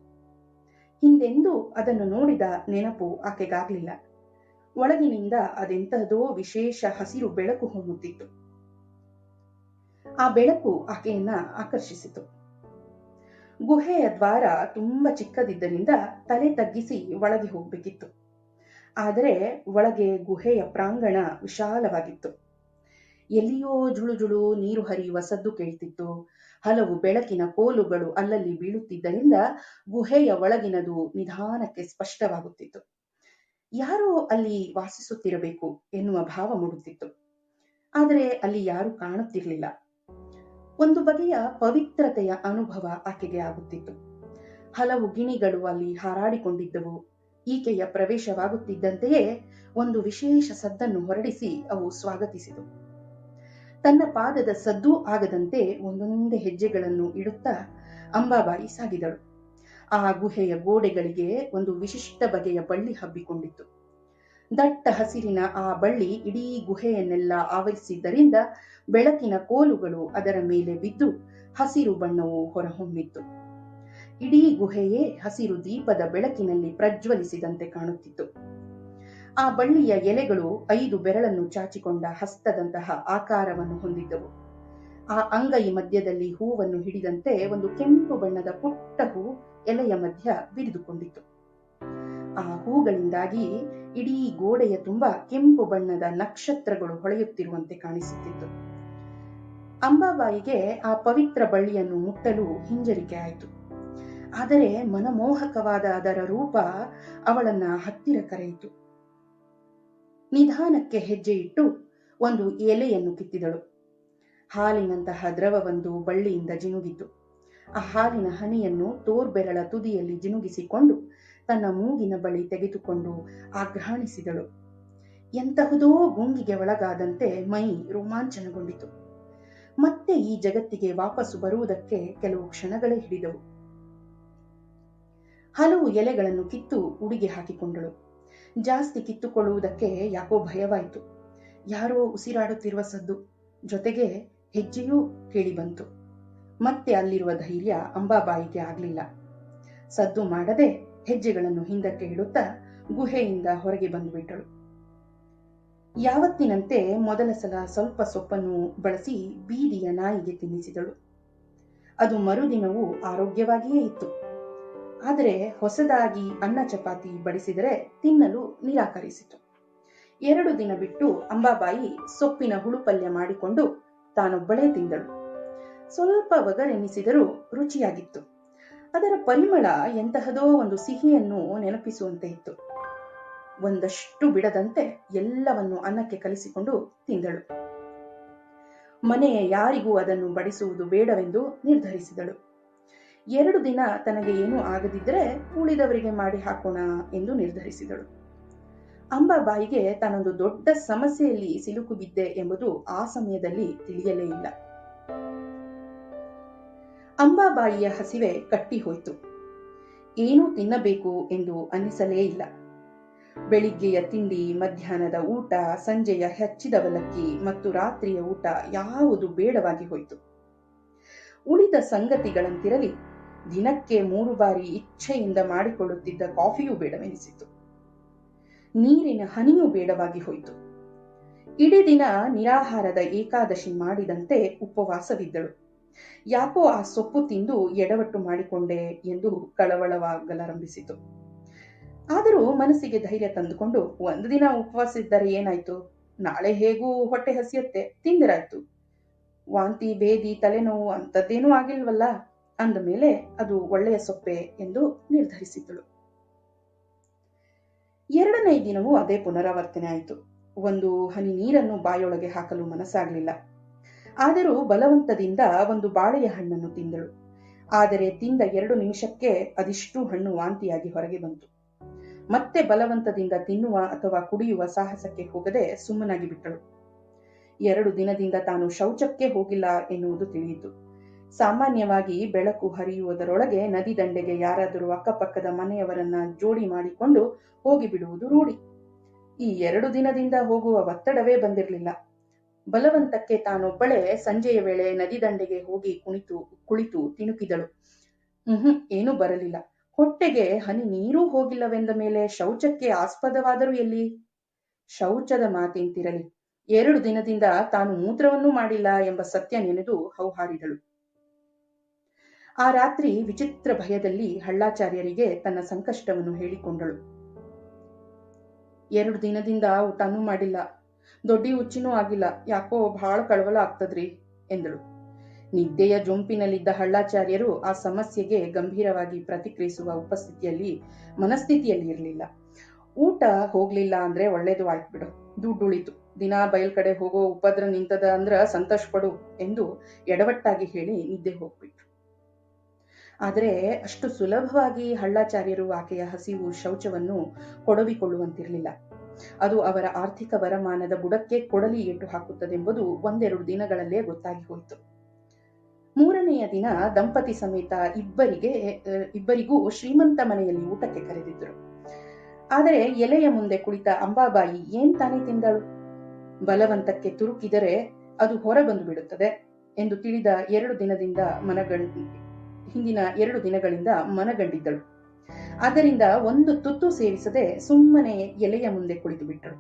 ಹಿಂದೆಂದೂ ಅದನ್ನು ನೋಡಿದ ನೆನಪು ಆಕೆಗಾಗ್ಲಿಲ್ಲ. ಒಳಗಿನಿಂದ ಅದೆಂತಹದೋ ವಿಶೇಷ ಹಸಿರು ಬೆಳಕು ಹೊಮ್ಮುತ್ತಿತ್ತು. ಆ ಬೆಳಕು ಆಕೆಯನ್ನ ಆಕರ್ಷಿಸಿತು. ಗುಹೆಯ ದ್ವಾರ ತುಂಬಾ ಚಿಕ್ಕದಿದ್ದರಿಂದ ತಲೆ ತಗ್ಗಿಸಿ ಒಳಗೆ ಹೋಗ್ಬೇಕಿತ್ತು. ಆದರೆ ಒಳಗೆ ಗುಹೆಯ ಪ್ರಾಂಗಣ ವಿಶಾಲವಾಗಿತ್ತು. ಎಲ್ಲಿಯೋ ಜುಳುಜುಳು ನೀರು ಹರಿಯುವ ಸದ್ದು ಕೇಳ್ತಿತ್ತು. ಹಲವು ಬೆಳಕಿನ ಕೋಲುಗಳು ಅಲ್ಲಲ್ಲಿ ಬೀಳುತ್ತಿದ್ದರಿಂದ ಗುಹೆಯ ಒಳಗಿನದು ನಿಧಾನಕ್ಕೆ ಸ್ಪಷ್ಟವಾಗುತ್ತಿತ್ತು. ಯಾರೋ ಅಲ್ಲಿ ವಾಸಿಸುತ್ತಿರಬೇಕು ಎನ್ನುವ ಭಾವ ಮೂಡುತ್ತಿತ್ತು. ಆದರೆ ಅಲ್ಲಿ ಯಾರೂ ಕಾಣುತ್ತಿರಲಿಲ್ಲ. ಒಂದು ಬಗೆಯ ಪವಿತ್ರತೆಯ ಅನುಭವ ಆಕೆಗೆ ಆಗುತ್ತಿತ್ತು. ಹಲವು ಗಿಣಿಗಳು ಅಲ್ಲಿ ಹಾರಾಡಿಕೊಂಡಿದ್ದವು. ಈಕೆಯ ಪ್ರವೇಶವಾಗುತ್ತಿದ್ದಂತೆಯೇ ಒಂದು ವಿಶೇಷ ಸದ್ದನ್ನು ಹೊರಡಿಸಿ ಅವು ಸ್ವಾಗತಿಸಿದವು. ತನ್ನ ಪಾದದ ಸದ್ದೂ ಆಗದಂತೆ ಒಂದೊಂದೇ ಹೆಜ್ಜೆಗಳನ್ನು ಇಡುತ್ತಾ ಅಂಬಾಬಾಯಿ ಸಾಗಿದಳು. ಆ ಗುಹೆಯ ಗೋಡೆಗಳಿಗೆ ಒಂದು ವಿಶಿಷ್ಟ ಬಗೆಯ ಬಳ್ಳಿ ಹಬ್ಬಿಕೊಂಡಿತ್ತು. ದಟ್ಟ ಹಸಿರಿನ ಆ ಬಳ್ಳಿ ಇಡೀ ಗುಹೆಯನ್ನೆಲ್ಲ ಆವರಿಸಿದ್ದರಿಂದ ಬೆಳಕಿನ ಕೋಲುಗಳು ಅದರ ಮೇಲೆ ಬಿದ್ದು ಹಸಿರು ಬಣ್ಣವು ಹೊರಹೊಮ್ಮಿತ್ತು. ಇಡೀ ಗುಹೆಯೇ ಹಸಿರು ದೀಪದ ಬೆಳಕಿನಲ್ಲಿ ಪ್ರಜ್ವಲಿಸಿದಂತೆ ಕಾಣುತ್ತಿತ್ತು. ಆ ಬಳ್ಳಿಯ ಎಲೆಗಳು 5 ಬೆರಳನ್ನು ಚಾಚಿಕೊಂಡ ಹಸ್ತದಂತಹ ಆಕಾರವನ್ನು ಹೊಂದಿದ್ದವು. ಆ ಅಂಗೈ ಮಧ್ಯದಲ್ಲಿ ಹೂವನ್ನು ಹಿಡಿದಂತೆ ಒಂದು ಕೆಂಪು ಬಣ್ಣದ ಪುಟ್ಟ ಹೂ ಎಲೆಯ ಮಧ್ಯ ಬಿರಿದುಕೊಂಡಿತ್ತು. ಆ ಹೂಗಳಿಂದಾಗಿ ಇಡೀ ಗೋಡೆಯ ತುಂಬ ಕೆಂಪು ಬಣ್ಣದ ನಕ್ಷತ್ರಗಳು ಹೊಳೆಯುತ್ತಿರುವಂತೆ ಕಾಣಿಸುತ್ತಿತ್ತು. ಅಂಬಾಬಾಯಿಗೆ ಆ ಪವಿತ್ರ ಬಳ್ಳಿಯನ್ನು ಮುಟ್ಟಲು ಹಿಂಜರಿಕೆ ಆಯಿತು. ಆದರೆ ಮನಮೋಹಕವಾದ ಅದರ ರೂಪ ಅವಳನ್ನ ಹತ್ತಿರ ಕರೆಯಿತು. ನಿಧಾನಕ್ಕೆ ಹೆಜ್ಜೆ ಇಟ್ಟು ಒಂದು ಎಲೆಯನ್ನು ಕಿತ್ತಿದಳು. ಹಾಲಿನಂತಹ ದ್ರವವೊಂದು ಬಳ್ಳಿಯಿಂದ ಜಿನುಗಿತು. ಆ ಹಾಲಿನ ಹನಿಯನ್ನು ತೋರ್ಬೆರಳ ತುದಿಯಲ್ಲಿ ಜಿನುಗಿಸಿಕೊಂಡು ತನ್ನ ಮೂಗಿನ ಬಳಿ ತೆಗೆದುಕೊಂಡು ಆಘ್ರಾಣಿಸಿದಳು. ಎಂತಹುದೋ ಗುಂಗಿಗೆ ಒಳಗಾದಂತೆ ಮೈ ರೋಮಾಂಚನಗೊಂಡಿತು. ಮತ್ತೆ ಈ ಜಗತ್ತಿಗೆ ವಾಪಸ್ಸು ಬರುವುದಕ್ಕೆ ಕೆಲವು ಕ್ಷಣಗಳೇ ಹಿಡಿದವು. ಹಲವು ಎಲೆಗಳನ್ನು ಕಿತ್ತು ಉಡಿಗೆ ಹಾಕಿಕೊಂಡಳು. ಜಾಸ್ತಿ ಕಿತ್ತುಕೊಳ್ಳುವುದಕ್ಕೆ ಯಾಕೋ ಭಯವಾಯಿತು. ಯಾರೋ ಉಸಿರಾಡುತ್ತಿರುವ ಸದ್ದು, ಜೊತೆಗೆ ಹೆಜ್ಜೆಯೂ ಕೇಳಿಬಂತು. ಮತ್ತೆ ಅಲ್ಲಿರುವ ಧೈರ್ಯ ಅಂಬಾಬಾಯಿಗೆ ಆಗಲಿಲ್ಲ. ಸದ್ದು ಮಾಡದೆ ಹೆಜ್ಜೆಗಳನ್ನು ಹಿಂದಕ್ಕೆ ಇಡುತ್ತಾ ಗುಹೆಯಿಂದ ಹೊರಗೆ ಬಂದುಬಿಟ್ಟಳು. ಯಾವತ್ತಿನಂತೆ ಮೊದಲ ಸಲ ಸ್ವಲ್ಪ ಸೊಪ್ಪನ್ನು ಬಳಸಿ ಬೀದಿಯ ನಾಯಿಗೆ ತಿನ್ನಿಸಿದಳು. ಅದು ಮರುದಿನವೂ ಆರೋಗ್ಯವಾಗಿಯೇ ಇತ್ತು. ಆದರೆ ಹೊಸದಾಗಿ ಅನ್ನ ಚಪಾತಿ ಬಡಿಸಿದರೆ ತಿನ್ನಲು ನಿರಾಕರಿಸಿತು. 2 ದಿನ ಬಿಟ್ಟು ಅಂಬಾಬಾಯಿ ಸೊಪ್ಪಿನ ಹುಳುಪಲ್ಯ ಮಾಡಿಕೊಂಡು ತಾನೊಬ್ಬಳೇ ತಿಂದಳು. ಸ್ವಲ್ಪ ಒಗರೆನ್ನಿಸಿದರೂ ರುಚಿಯಾಗಿತ್ತು. ಅದರ ಪರಿಮಳ ಎಂತಹದೋ ಒಂದು ಸಿಹಿಯನ್ನು ನೆನಪಿಸುವಂತೆ ಇತ್ತು. ಒಂದಷ್ಟು ಬಿಡದಂತೆ ಎಲ್ಲವನ್ನು ಅನ್ನಕ್ಕೆ ಕಲಿಸಿಕೊಂಡು ತಿಂದಳು. ಮನೆಯ ಯಾರಿಗೂ ಅದನ್ನು ಬಡಿಸುವುದು ಬೇಡವೆಂದು ನಿರ್ಧರಿಸಿದಳು. 2 ದಿನ ತನಗೆ ಏನೂ ಆಗದಿದ್ದರೆ ಉಳಿದವರಿಗೆ ಮಾಡಿ ಹಾಕೋಣ ಎಂದು ನಿರ್ಧರಿಸಿದಳು. ಅಂಬಾಬಾಯಿಗೆ ತಾನೊಂದು ದೊಡ್ಡ ಸಮಸ್ಯೆಯಲ್ಲಿ ಸಿಲುಕು ಬಿದ್ದೆ ಎಂಬುದು ಆ ಸಮಯದಲ್ಲಿ ತಿಳಿಯಲೇ ಇಲ್ಲ. ಅಂಬಾಬಾಯಿಯ ಹಸಿವೆ ಕಟ್ಟಿ ಹೋಯಿತು. ಏನೂ ತಿನ್ನಬೇಕು ಎಂದು ಅನ್ನಿಸಲೇ ಇಲ್ಲ. ಬೆಳಿಗ್ಗೆಯ ತಿಂಡಿ, ಮಧ್ಯಾಹ್ನದ ಊಟ, ಸಂಜೆಯ ಹೆಚ್ಚಿದ ಅವಲಕ್ಕಿ ಮತ್ತು ರಾತ್ರಿಯ ಊಟ ಯಾವುದು ಬೇಡವಾಗಿ ಹೋಯಿತು. ಉಳಿದ ಸಂಗತಿಗಳಂತಿರಲಿ, ದಿನಕ್ಕೆ 3 ಬಾರಿ ಇಚ್ಛೆಯಿಂದ ಮಾಡಿಕೊಳ್ಳುತ್ತಿದ್ದ ಕಾಫಿಯೂ ಬೇಡವೆನಿಸಿತು. ನೀರಿನ ಹನಿಯೂ ಬೇಡವಾಗಿ ಹೋಯಿತು. ಇಡೀ ದಿನ ನಿರಾಹಾರದ ಏಕಾದಶಿ ಮಾಡಿದಂತೆ ಉಪವಾಸವಿದ್ದಳು. ಯಾಕೋ ಆ ಸೊಪ್ಪು ತಿಂದು ಎಡವಟ್ಟು ಮಾಡಿಕೊಂಡೆ ಎಂದು ಕಳವಳವಾಗಲಾರಂಭಿಸಿತು. ಆದರೂ ಮನಸ್ಸಿಗೆ ಧೈರ್ಯ ತಂದುಕೊಂಡು 1 ದಿನ ಉಪವಾಸ ಇದ್ದರೆ ಏನಾಯ್ತು, ನಾಳೆ ಹೇಗೂ ಹೊಟ್ಟೆ ಹಸಿಯತ್ತೆ, ತಿಂದಿರಾಯ್ತು, ವಾಂತಿ ಭೇದಿ ತಲೆನೋವು ಅಂಥದ್ದೇನೂ ಆಗಿಲ್ವಲ್ಲ ಅಂದ ಮೇಲೆ ಅದು ಒಳ್ಳೆಯ ಸೊಪ್ಪೆ ಎಂದು ನಿರ್ಧರಿಸಿದಳು. 2ನೇ ದಿನವೂ ಅದೇ ಪುನರಾವರ್ತನೆ ಆಯಿತು. 1 ಹನಿ ನೀರನ್ನು ಬಾಯೊಳಗೆ ಹಾಕಲು ಮನಸ್ಸಾಗಲಿಲ್ಲ. ಆದರೂ ಬಲವಂತದಿಂದ 1 ಬಾಳೆಯ ಹಣ್ಣನ್ನು ತಿಂದಳು. ಆದರೆ ತಿಂದ 2 ನಿಮಿಷಕ್ಕೆ ಅದಿಷ್ಟು ಹಣ್ಣು ವಾಂತಿಯಾಗಿ ಹೊರಗೆ ಬಂತು. ಮತ್ತೆ ಬಲವಂತದಿಂದ ತಿನ್ನುವ ಅಥವಾ ಕುಡಿಯುವ ಸಾಹಸಕ್ಕೆ ಹೋಗದೆ ಸುಮ್ಮನಾಗಿ ಬಿಟ್ಟಳು. 2 ದಿನದಿಂದ ತಾನು ಶೌಚಕ್ಕೆ ಹೋಗಿಲ್ಲ ಎನ್ನುವುದು ತಿಳಿಯಿತು. ಸಾಮಾನ್ಯವಾಗಿ ಬೆಳಕು ಹರಿಯುವುದರೊಳಗೆ ನದಿ ದಂಡೆಗೆ ಯಾರಾದರೂ ಅಕ್ಕಪಕ್ಕದ ಮನೆಯವರನ್ನ ಜೋಡಿ ಮಾಡಿಕೊಂಡು ಹೋಗಿಬಿಡುವುದು ರೂಢಿ. ಈ 2 ದಿನದಿಂದ ಹೋಗುವ ಒತ್ತಡವೇ ಬಂದಿರಲಿಲ್ಲ. ಬಲವಂತಕ್ಕೆ ತಾನೊಬ್ಬಳೇ ಸಂಜೆಯ ವೇಳೆ ನದಿ ದಂಡೆಗೆ ಹೋಗಿ ಕುಳಿತು ತಿಣುಕಿದಳು. ಏನೂ ಬರಲಿಲ್ಲ. ಹೊಟ್ಟೆಗೆ ಹನಿ ನೀರೂ ಹೋಗಿಲ್ಲವೆಂದ ಮೇಲೆ ಶೌಚಕ್ಕೆ ಆಸ್ಪದವಾದರೂ ಎಲ್ಲಿ? ಶೌಚದ ಮಾತೆಂತಿರಲಿ, 2 ದಿನದಿಂದ ತಾನು ಮೂತ್ರವನ್ನೂ ಮಾಡಿಲ್ಲ ಎಂಬ ಸತ್ಯ ನೆನೆದು ಹೌಹಾರಿದಳು. ಆ ರಾತ್ರಿ ವಿಚಿತ್ರ ಭಯದಲ್ಲಿ ಹಳ್ಳಾಚಾರ್ಯರಿಗೆ ತನ್ನ ಸಂಕಷ್ಟವನ್ನು ಹೇಳಿಕೊಂಡಳು. 2 ದಿನದಿಂದ ಊಟನೂ ಮಾಡಿಲ್ಲ, ದೊಡ್ಡಿ ಹುಚ್ಚಿನೂ ಆಗಿಲ್ಲ, ಯಾಕೋ ಬಹಳ ಕಳವಳ ಆಗ್ತದ್ರಿ ಎಂದಳು. ನಿದ್ದೆಯ ಜೊಂಪಿನಲ್ಲಿದ್ದ ಹಳ್ಳಾಚಾರ್ಯರು ಆ ಸಮಸ್ಯೆಗೆ ಗಂಭೀರವಾಗಿ ಪ್ರತಿಕ್ರಿಯಿಸುವ ಮನಸ್ಥಿತಿಯಲ್ಲಿ ಇರಲಿಲ್ಲ. ಊಟ ಹೋಗ್ಲಿಲ್ಲ ಅಂದ್ರೆ ಒಳ್ಳೇದು ಆಯ್ತು ಬಿಡು, ದುಡ್ಡು ಉಳಿತು, ದಿನ ಬಯಲ್ ಕಡೆ ಹೋಗೋ ಉಪದ್ರ ನಿಂತದ ಅಂದ್ರ ಸಂತೋಷ ಪಡು ಎಂದು ಎಡವಟ್ಟಾಗಿ ಹೇಳಿ ನಿದ್ದೆ ಹೋಗ್ಬಿಟ್ರು. ಆದರೆ ಅಷ್ಟು ಸುಲಭವಾಗಿ ಹಳ್ಳಾಚಾರ್ಯರು ಆಕೆಯ ಹಸಿವು ಶೌಚವನ್ನು ಕೊಡವಿಕೊಳ್ಳುವಂತಿರಲಿಲ್ಲ. ಅದು ಅವರ ಆರ್ಥಿಕ ವರಮಾನದ ಬುಡಕ್ಕೆ ಕೊಡಲಿ ಏಟು ಹಾಕುತ್ತದೆಂಬುದು 1-2 ದಿನಗಳಲ್ಲೇ ಗೊತ್ತಾಗಿ ಹೋಯಿತು. 3ನೆಯ ದಿನ ದಂಪತಿ ಸಮೇತ ಇಬ್ಬರಿಗೂ ಶ್ರೀಮಂತ ಮನೆಯಲ್ಲಿ ಊಟಕ್ಕೆ ಕರೆದಿದ್ದರು. ಆದರೆ ಎಲೆಯ ಮುಂದೆ ಕುಳಿತ ಅಂಬಾಬಾಯಿ ಏನ್ ತಾನೇ ತಿಂದಳು? ಬಲವಂತಕ್ಕೆ ತುರುಕಿದರೆ ಅದು ಹೊರ ಬಂದು ಬಿಡುತ್ತದೆ ಎಂದು ತಿಳಿದ ಹಿಂದಿನ 2 ದಿನಗಳಿಂದ ಮನಗಂಡಿದ್ದಳು. ಆದ್ದರಿಂದ 1 ತುತ್ತು ಸೇವಿಸದೆ ಸುಮ್ಮನೆ ಎಲೆಯ ಮುಂದೆ ಕುಳಿತು ಬಿಟ್ಟಳು.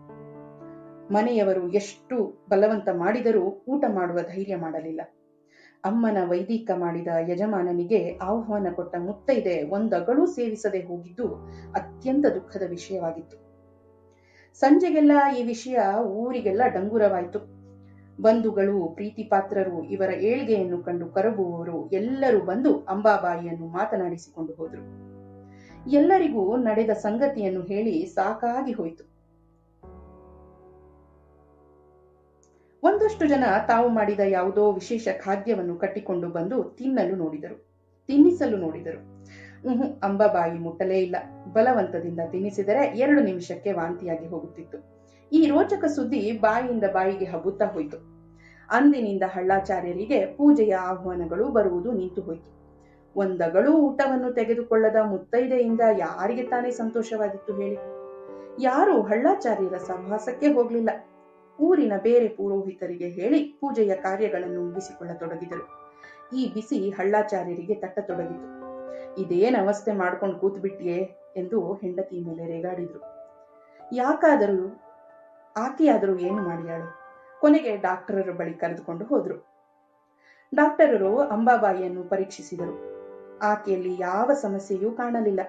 ಮನೆಯವರು ಎಷ್ಟು ಬಲವಂತ ಮಾಡಿದರೂ ಊಟ ಮಾಡುವ ಧೈರ್ಯ ಮಾಡಲಿಲ್ಲ. ಅಮ್ಮನ ವೈದಿಕ ಮಾಡಿದ ಯಜಮಾನನಿಗೆ ಆಹ್ವಾನ ಕೊಟ್ಟ ಮುತ್ತೈದೆ 1 ಅಗಳೂ ಸೇವಿಸದೆ ಹೋಗಿದ್ದು ಅತ್ಯಂತ ದುಃಖದ ವಿಷಯವಾಗಿತ್ತು. ಸಂಜೆಗೆಲ್ಲ ಈ ವಿಷಯ ಊರಿಗೆಲ್ಲ ಡಂಗುರವಾಯಿತು. ಬಂಧುಗಳು, ಪ್ರೀತಿ ಪಾತ್ರರು, ಇವರ ಏಳ್ಗೆಯನ್ನು ಕಂಡು ಕರಗುವವರು ಎಲ್ಲರೂ ಬಂದು ಅಂಬಾಬಾಯಿಯನ್ನು ಮಾತನಾಡಿಸಿಕೊಂಡು ಹೋದರು. ಎಲ್ಲರಿಗೂ ನಡೆದ ಸಂಗತಿಯನ್ನು ಹೇಳಿ ಸಾಕಾಗಿ ಹೋಯಿತು. ಒಂದಷ್ಟು ಜನ ತಾವು ಮಾಡಿದ ಯಾವುದೋ ವಿಶೇಷ ಖಾದ್ಯವನ್ನು ಕಟ್ಟಿಕೊಂಡು ಬಂದು ತಿನ್ನಿಸಲು ನೋಡಿದರು. ಅಂಬಾಬಾಯಿ ಮುಟ್ಟಲೇ ಇಲ್ಲ. ಬಲವಂತದಿಂದ ತಿನ್ನಿಸಿದರೆ 2 ನಿಮಿಷಕ್ಕೆ ವಾಂತಿಯಾಗಿ ಹೋಗುತ್ತಿತ್ತು. ಈ ರೋಚಕ ಸುದ್ದಿ ಬಾಯಿಯಿಂದ ಬಾಯಿಗೆ ಹಬ್ಬುತ್ತಾ ಹೋಯಿತು. ಅಂದಿನಿಂದ ಹಳ್ಳಾಚಾರ್ಯರಿಗೆ ಪೂಜೆಯ ಆಹ್ವಾನಗಳು ಬರುವುದು ನಿಂತು ಹೋಯಿತು. ಒಂದಗಳೂ ಊಟವನ್ನು ತೆಗೆದುಕೊಳ್ಳದ ಮುತ್ತೈದೆಯಿಂದ ಯಾರಿಗೆ ತಾನೇ ಸಂತೋಷವಾಗಿತ್ತು ಹೇಳಿ? ಯಾರೂ ಹಳ್ಳಾಚಾರ್ಯರ ಸಹವಾಸಕ್ಕೆ ಹೋಗಲಿಲ್ಲ. ಊರಿನ ಬೇರೆ ಪುರೋಹಿತರಿಗೆ ಹೇಳಿ ಪೂಜೆಯ ಕಾರ್ಯಗಳನ್ನು ಮುಗಿಸಿಕೊಳ್ಳತೊಡಗಿದರು. ಈ ಬಿಸಿ ಹಳ್ಳಾಚಾರ್ಯರಿಗೆ ತಟ್ಟತೊಡಗಿತು. ಇದೇನ್ ಅವಸ್ಥೆ ಮಾಡ್ಕೊಂಡು ಕೂತ್ಬಿಟ್ಟಿಯೇ ಎಂದು ಹೆಂಡತಿ ಮೇಲೆ ರೇಗಾಡಿದ್ರು. ಆಕೆಯಾದರೂ ಏನು ಮಾಡಿಯಾಳು? ಕೊನೆಗೆ ಡಾಕ್ಟರರ ಬಳಿ ಕರೆದುಕೊಂಡು ಹೋದ್ರು. ಡಾಕ್ಟರರು ಅಂಬಾಬಾಯಿಯನ್ನು ಪರೀಕ್ಷಿಸಿದರು. ಆಕೆಯಲ್ಲಿ ಯಾವ ಸಮಸ್ಯೆಯೂ ಕಾಣಲಿಲ್ಲ.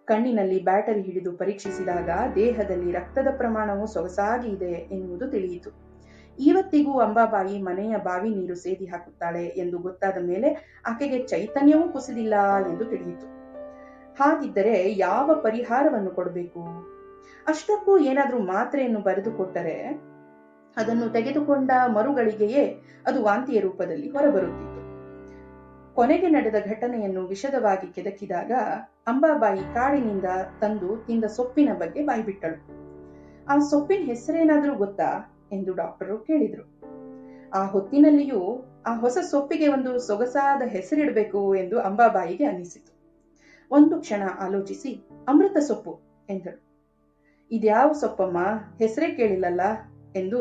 ಕಣ್ಣಿನಲ್ಲಿ ಬ್ಯಾಟರಿ ಹಿಡಿದು ಪರೀಕ್ಷಿಸಿದಾಗ ದೇಹದಲ್ಲಿ ರಕ್ತದ ಪ್ರಮಾಣವು ಸೊಗಸಾಗಿ ಇದೆ ಎನ್ನುವುದು ತಿಳಿಯಿತು. ಇವತ್ತಿಗೂ ಅಂಬಾಬಾಯಿ ಮನೆಯ ಬಾವಿ ನೀರು ಸೇದಿ ಹಾಕುತ್ತಾಳೆ ಎಂದು ಗೊತ್ತಾದ ಮೇಲೆ ಆಕೆಗೆ ಚೈತನ್ಯವೂ ಕುಸಿದಿಲ್ಲ ಎಂದು ತಿಳಿಯಿತು. ಹಾಗಿದ್ದರೆ ಯಾವ ಪರಿಹಾರವನ್ನು ಕೊಡಬೇಕು? ಅಷ್ಟಕ್ಕೂ ಏನಾದ್ರೂ ಮಾತ್ರೆಯನ್ನು ಬರೆದು ಕೊಟ್ಟರೆ ಅದನ್ನು ತೆಗೆದುಕೊಂಡ ಮರುಗಳಿಗೆಯೇ ಅದು ವಾಂತಿಯ ರೂಪದಲ್ಲಿ ಹೊರಬರುತ್ತಿತ್ತು. ಕೊನೆಗೆ ನಡೆದ ಘಟನೆಯನ್ನು ವಿಶದವಾಗಿ ಕೆದಕಿದಾಗ ಅಂಬಾಬಾಯಿ ಕಾಡಿನಿಂದ ತಂದು ತಿಂದ ಸೊಪ್ಪಿನ ಬಗ್ಗೆ ಬಾಯ್ಬಿಟ್ಟಳು. ಆ ಸೊಪ್ಪಿನ ಹೆಸರೇನಾದ್ರೂ ಗೊತ್ತಾ ಎಂದು ಡಾಕ್ಟರು ಕೇಳಿದ್ರು. ಆ ಹೊತ್ತಿನಲ್ಲಿಯೂ ಆ ಹೊಸ ಸೊಪ್ಪಿಗೆ ಒಂದು ಸೊಗಸಾದ ಹೆಸರಿಡಬೇಕು ಎಂದು ಅಂಬಾಬಾಯಿಗೆ ಅನ್ನಿಸಿತು. ಒಂದು ಕ್ಷಣ ಆಲೋಚಿಸಿ ಅಮೃತ ಸೊಪ್ಪು ಎಂದಳು. ಇದ್ಯಾವ ಸೊಪ್ಪಮ್ಮ, ಹೆಸರೇ ಕೇಳಿಲ್ಲಲ್ಲ ಎಂದು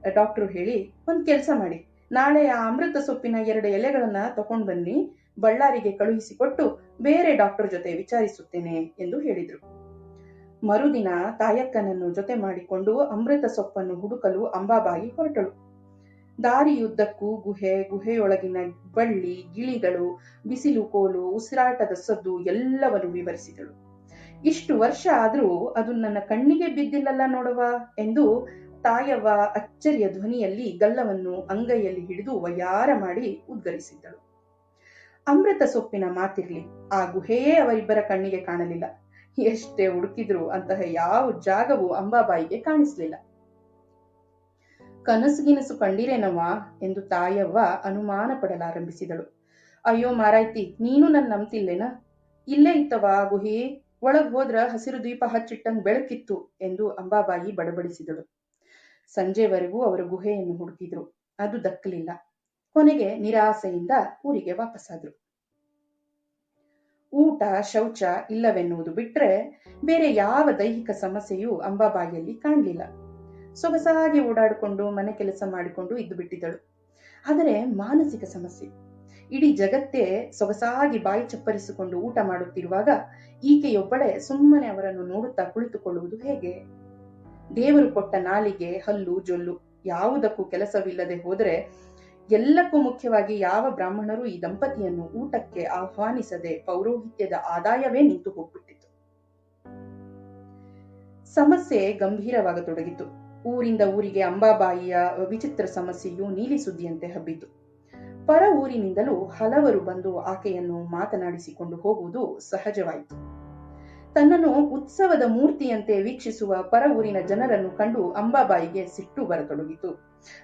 ಡಾಕ್ಟರು ಹೇಳಿ, ಒಂದ್ ಕೆಲಸ ಮಾಡಿ, ನಾಳೆ ಆ ಅಮೃತ ಸೊಪ್ಪಿನ 2 ಎಲೆಗಳನ್ನ ತಕೊಂಡ್ ಬನ್ನಿ, ಬಳ್ಳಾರಿಗೆ ಕಳುಹಿಸಿಕೊಟ್ಟು ಬೇರೆ ಡಾಕ್ಟರ್ ಜೊತೆ ವಿಚಾರಿಸುತ್ತೇನೆ ಎಂದು ಹೇಳಿದ್ರು. ಮರುದಿನ ತಾಯಕ್ಕನನ್ನು ಜೊತೆ ಮಾಡಿಕೊಂಡು ಅಮೃತ ಸೊಪ್ಪನ್ನು ಹುಡುಕಲು ಅಂಬಾಬಾಯಿ ಹೊರಟಳು. ದಾರಿಯುದ್ದಕ್ಕೂ ಗುಹೆಯೊಳಗಿನ ಬಳ್ಳಿ, ಗಿಳಿಗಳು, ಬಿಸಿಲು ಕೋಲು, ಉಸಿರಾಟದ ಸದ್ದು ಎಲ್ಲವನ್ನು ವಿವರಿಸಿದಳು. ಇಷ್ಟು ವರ್ಷ ಆದ್ರೂ ಅದು ನನ್ನ ಕಣ್ಣಿಗೆ ಬಿದ್ದಿಲ್ಲಲ್ಲ ನೋಡವ ಎಂದು ತಾಯವ್ವ ಅಚ್ಚರಿಯ ಧ್ವನಿಯಲ್ಲಿ ಗಲ್ಲವನ್ನು ಅಂಗೈಯಲ್ಲಿ ಹಿಡಿದು ವಯ್ಯಾರ ಮಾಡಿ ಉದ್ಗರಿಸಿದ್ದಳು. ಅಮೃತ ಸೊಪ್ಪಿನ ಮಾತಿರ್ಲಿ, ಆ ಗುಹೆಯೇ ಅವರಿಬ್ಬರ ಕಣ್ಣಿಗೆ ಕಾಣಲಿಲ್ಲ. ಎಷ್ಟೇ ಹುಡುಕಿದ್ರು ಅಂತಹ ಯಾವ ಜಾಗವೂ ಅಂಬಾಬಾಯಿಗೆ ಕಾಣಿಸ್ಲಿಲ್ಲ. ಕನಸುಗಿನಸು ಕಂಡಿರೇನವ್ವ ಎಂದು ತಾಯವ್ವ ಅನುಮಾನ ಪಡಲಾರಂಭಿಸಿದಳು. ಅಯ್ಯೋ ಮಾರಾಯ್ತಿ, ನೀನು ನನ್ನ ನಂಬ್ತಿಲ್ಲೇನ? ಇಲ್ಲೇ ಇತ್ತವ ಆ ಗುಹೆ, ಒಳಗ್ ಹೋದ್ರ ಹಸಿರು ದೀಪ ಹಚ್ಚಿಟ್ಟಂಗ್ ಬೆಳಕಿತ್ತು ಎಂದು ಅಂಬಾಬಾಯಿ ಬಡಬಡಿಸಿದಳು. ಸಂಜೆವರೆಗೂ ಅವರು ಗುಹೆಯನ್ನು ಹುಡುಕಿದ್ರು. ಅದು ದಕ್ಕಲಿಲ್ಲ. ಕೊನೆಗೆ ನಿರಾಸೆಯಿಂದ ಊರಿಗೆ ವಾಪಸ್ಸಾದ್ರು. ಊಟ, ಶೌಚ ಇಲ್ಲವೆನ್ನುವುದು ಬಿಟ್ರೆ ಬೇರೆ ಯಾವ ದೈಹಿಕ ಸಮಸ್ಯೆಯೂ ಅಂಬಾಬಾಯಿಯಲ್ಲಿ ಕಾಣಲಿಲ್ಲ. ಸೊಗಸಾಗಿ ಓಡಾಡಿಕೊಂಡು ಮನೆ ಕೆಲಸ ಮಾಡಿಕೊಂಡು ಇದ್ದು ಬಿಟ್ಟಿದ್ದಳು. ಆದರೆ ಮಾನಸಿಕ ಸಮಸ್ಯೆ. ಇಡೀ ಜಗತ್ತೇ ಸೊಗಸಾಗಿ ಬಾಯಿ ಚಪ್ಪರಿಸಿಕೊಂಡು ಊಟ ಮಾಡುತ್ತಿರುವಾಗ ಈಕೆಯೊಬ್ಬಳೇ ಸುಮ್ಮನೆ ಅವರನ್ನು ನೋಡುತ್ತಾ ಕುಳಿತುಕೊಳ್ಳುವುದು ಹೇಗೆ? ದೇವರು ಕೊಟ್ಟ ನಾಲಿಗೆ, ಹಲ್ಲು, ಜೊಲ್ಲು ಯಾವುದಕ್ಕೂ ಕೆಲಸವಿಲ್ಲದೆ ಹೋದರೆ, ಎಲ್ಲಕ್ಕೂ ಮುಖ್ಯವಾಗಿ ಯಾವ ಬ್ರಾಹ್ಮಣರು ಈ ದಂಪತಿಯನ್ನು ಊಟಕ್ಕೆ ಆಹ್ವಾನಿಸದೆ ಪೌರೋಹಿತ್ಯದ ಆದಾಯವೇ ನಿಂತು ಹೋಗ್ಬಿಟ್ಟಿತ್ತು. ಸಮಸ್ಯೆ ಗಂಭೀರವಾಗತೊಡಗಿತು. ಊರಿಂದ ಊರಿಗೆ ಅಂಬಾಬಾಯಿಯ ವಿಚಿತ್ರ ಸಮಸ್ಯೆಯು ನೀಲಿ ಸುದ್ದಿಯಂತೆ ಹಬ್ಬಿತು. ಪರ ಊರಿನಿಂದಲೂ ಹಲವರು ಬಂದು ಆಕೆಯನ್ನು ಮಾತನಾಡಿಸಿಕೊಂಡು ಹೋಗುವುದು ಸಹಜವಾಯಿತು. ತನ್ನನ್ನು ಉತ್ಸವದ ಮೂರ್ತಿಯಂತೆ ವೀಕ್ಷಿಸುವ ಪರ ಊರಿನ ಜನರನ್ನು ಕಂಡು ಅಂಬಾಬಾಯಿಗೆ ಸಿಟ್ಟು ಬರತೊಡಗಿತು.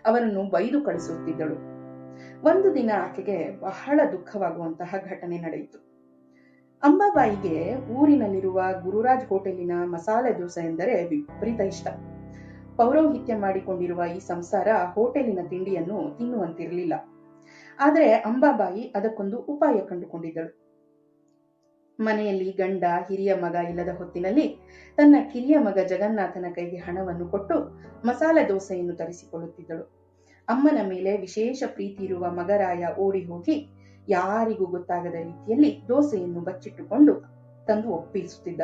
ಅವರನ್ನು ಬೈದು ಕಳಿಸುತ್ತಿದ್ದಳು. ಒಂದು ದಿನ ಆಕೆಗೆ ಬಹಳ ದುಃಖವಾಗುವಂತಹ ಘಟನೆ ನಡೆಯಿತು. ಅಂಬಾಬಾಯಿಗೆ ಊರಿನಲ್ಲಿರುವ ಗುರುರಾಜ್ ಹೋಟೆಲಿನ ಮಸಾಲೆ ದೋಸೆ ಎಂದರೆ ವಿಪರೀತ ಇಷ್ಟ. ಪೌರೋಹಿತ್ಯ ಮಾಡಿಕೊಂಡಿರುವ ಈ ಸಂಸಾರ ಹೋಟೆಲಿನ ತಿಂಡಿಯನ್ನು ತಿನ್ನುವಂತಿರಲಿಲ್ಲ. ಆದರೆ ಅಂಬಾಬಾಯಿ ಅದಕ್ಕೊಂದು ಉಪಾಯ ಕಂಡುಕೊಂಡಿದ್ದಳು. ಮನೆಯಲ್ಲಿ ಗಂಡ, ಹಿರಿಯ ಮಗ ಇಲ್ಲದ ಹೊತ್ತಿನಲ್ಲಿ ತನ್ನ ಕಿರಿಯ ಮಗ ಜಗನ್ನಾಥನ ಕೈಗೆ ಹಣವನ್ನು ಕೊಟ್ಟು ಮಸಾಲೆ ದೋಸೆಯನ್ನು ತರಿಸಿಕೊಳ್ಳುತ್ತಿದ್ದಳು. ಅಮ್ಮನ ಮೇಲೆ ವಿಶೇಷ ಪ್ರೀತಿ ಇರುವ ಮಗರಾಯ ಓಡಿ ಹೋಗಿ ಯಾರಿಗೂ ಗೊತ್ತಾಗದ ರೀತಿಯಲ್ಲಿ ದೋಸೆಯನ್ನು ಬಚ್ಚಿಟ್ಟುಕೊಂಡು ತಂದು ಒಪ್ಪಿಸುತ್ತಿದ್ದ.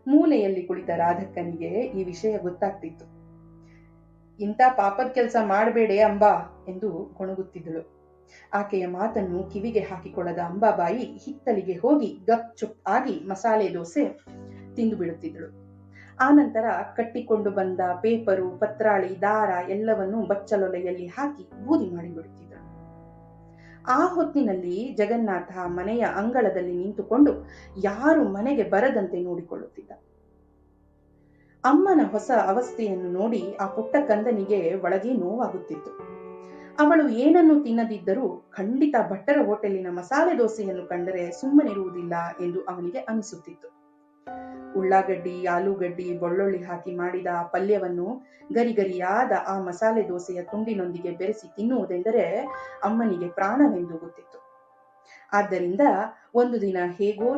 ಮೂಲೆಯಲ್ಲಿ ಕುಳಿತ ರಾಧಕ್ಕನಿಗೆ ಈ ವಿಷಯ ಗೊತ್ತಾಗ್ತಿತ್ತು. ಇಂಥ ಪಾಪದ ಕೆಲಸ ಮಾಡಬೇಡೆ ಅಂಬಾ ಎಂದು ಗೊಣಗುತ್ತಿದ್ದಳು. ಆಕೆಯ ಮಾತನ್ನು ಕಿವಿಗೆ ಹಾಕಿಕೊಳ್ಳದ ಅಂಬಾಬಾಯಿ ಹಿತ್ತಲಿಗೆ ಹೋಗಿ ಗಪ್ ಚುಪ್ ಆಗಿ ಮಸಾಲೆ ದೋಸೆ ತಿಂದು ಬಿಡುತ್ತಿದ್ದಳು. ಆನಂತರ ಕಟ್ಟಿಕೊಂಡು ಬಂದ ಪೇಪರು, ಪತ್ರಾಳಿ, ದಾರ ಎಲ್ಲವನ್ನೂ ಬಚ್ಚಲೊಲೆಯಲ್ಲಿ ಹಾಕಿ ಬೂದಿ ಮಾಡಿಬಿಡುತ್ತಿದ್ದಳು. ಆ ಹೊತ್ತಿನಲ್ಲಿ ಜಗನ್ನಾಥ ಮನೆಯ ಅಂಗಳದಲ್ಲಿ ನಿಂತುಕೊಂಡು ಯಾರು ಮನೆಗೆ ಬರದಂತೆ ನೋಡಿಕೊಳ್ಳುತ್ತಿದ್ದ. ಅಮ್ಮನ ಹೊಸ ಅವಸ್ಥೆಯನ್ನು ನೋಡಿ ಆ ಪುಟ್ಟ ಕಂದನಿಗೆ ಒಳಗೆ ನೋವಾಗುತ್ತಿತ್ತು. ಅವಳು ಏನನ್ನು ತಿನ್ನದಿದ್ದರೂ ಖಂಡಿತ ಭಟ್ಟರ ಹೋಟೆಲಿನ ಮಸಾಲೆ ದೋಸೆಯನ್ನು ಕಂಡರೆ ಸುಮ್ಮನಿರುವುದಿಲ್ಲ ಎಂದು ಅವನಿಗೆ ಅನಿಸುತ್ತಿತ್ತು. ಉಳ್ಳಾಗಡ್ಡಿ, ಆಲೂಗಡ್ಡಿ, ಬೆಳ್ಳುಳ್ಳಿ ಹಾಕಿ ಮಾಡಿದ ಆ ಪಲ್ಯವನ್ನು ಗರಿಗರಿಯಾದ ಆ ಮಸಾಲೆ ದೋಸೆಯ ತುಂಡಿನೊಂದಿಗೆ ಬೆರೆಸಿ ತಿನ್ನುವುದೆಂದರೆ ಅಮ್ಮನಿಗೆ ಪ್ರಾಣವೆಂದು ಗೊತ್ತಿತ್ತು. ಆದ್ದರಿಂದ ಒಂದು ದಿನ ಹೇಗೋ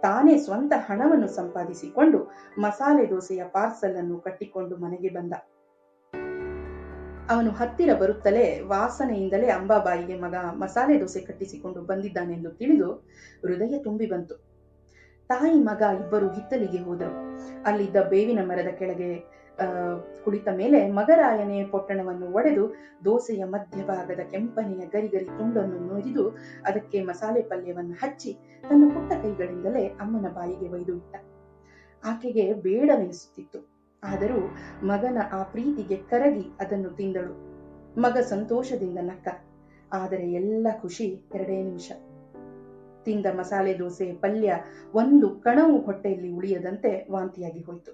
ತಾನೇ ಸ್ವಂತ ಹಣವನ್ನು ಸಂಪಾದಿಸಿಕೊಂಡು ಮಸಾಲೆ ದೋಸೆಯ ಪಾರ್ಸಲ್ ಅನ್ನು ಕಟ್ಟಿಕೊಂಡು ಮನೆಗೆ ಬಂದ. ಅವನು ಹತ್ತಿರ ಬರುತ್ತಲೇ ವಾಸನೆಯಿಂದಲೇ ಅಂಬಾಬಾಯಿಗೆ ಮಗ ಮಸಾಲೆ ದೋಸೆ ಕಟ್ಟಿಸಿಕೊಂಡು ಬಂದಿದ್ದಾನೆಂದು ತಿಳಿದು ಹೃದಯ ತುಂಬಿ ಬಂತು. ತಾಯಿ ಮಗ ಇಬ್ಬರು ಹಿತ್ತಲಿಗೆ ಹೋದರು. ಅಲ್ಲಿದ್ದ ಬೇವಿನ ಮರದ ಕೆಳಗೆ ಕುಳಿತ ಮೇಲೆ ಮಗರಾಯನೇ ಪೊಟ್ಟಣವನ್ನು ಒಡೆದು ದೋಸೆಯ ಮಧ್ಯಭಾಗದ ಕೆಂಪನೆಯ ಗರಿಗರಿ ತುಂಡನ್ನು ನುರಿದು ಅದಕ್ಕೆ ಮಸಾಲೆ ಪಲ್ಯವನ್ನು ಹಚ್ಚಿ ತನ್ನ ಪುಟ್ಟ ಕೈಗಳಿಂದಲೇ ಅಮ್ಮನ ಬಾಯಿಗೆ ಒಯ್ದು ಇಟ್ಟ. ಆಕೆಗೆ ಬೇಡವೆನಿಸುತ್ತಿತ್ತು. ಆದರೂ ಮಗನ ಆ ಪ್ರೀತಿಗೆ ಕರಗಿ ಅದನ್ನು ತಿಂದಳು. ಮಗ ಸಂತೋಷದಿಂದ ನಕ್ಕ. ಆದರೆ ಎಲ್ಲ ಖುಷಿ 2 ನಿಮಿಷ. ತಿಂದ ಮಸಾಲೆ ದೋಸೆ ಪಲ್ಯ ಒಂದು ಕಣವು ಹೊಟ್ಟೆಯಲ್ಲಿ ಉಳಿಯದಂತೆ ವಾಂತಿಯಾಗಿ ಹೋಯಿತು.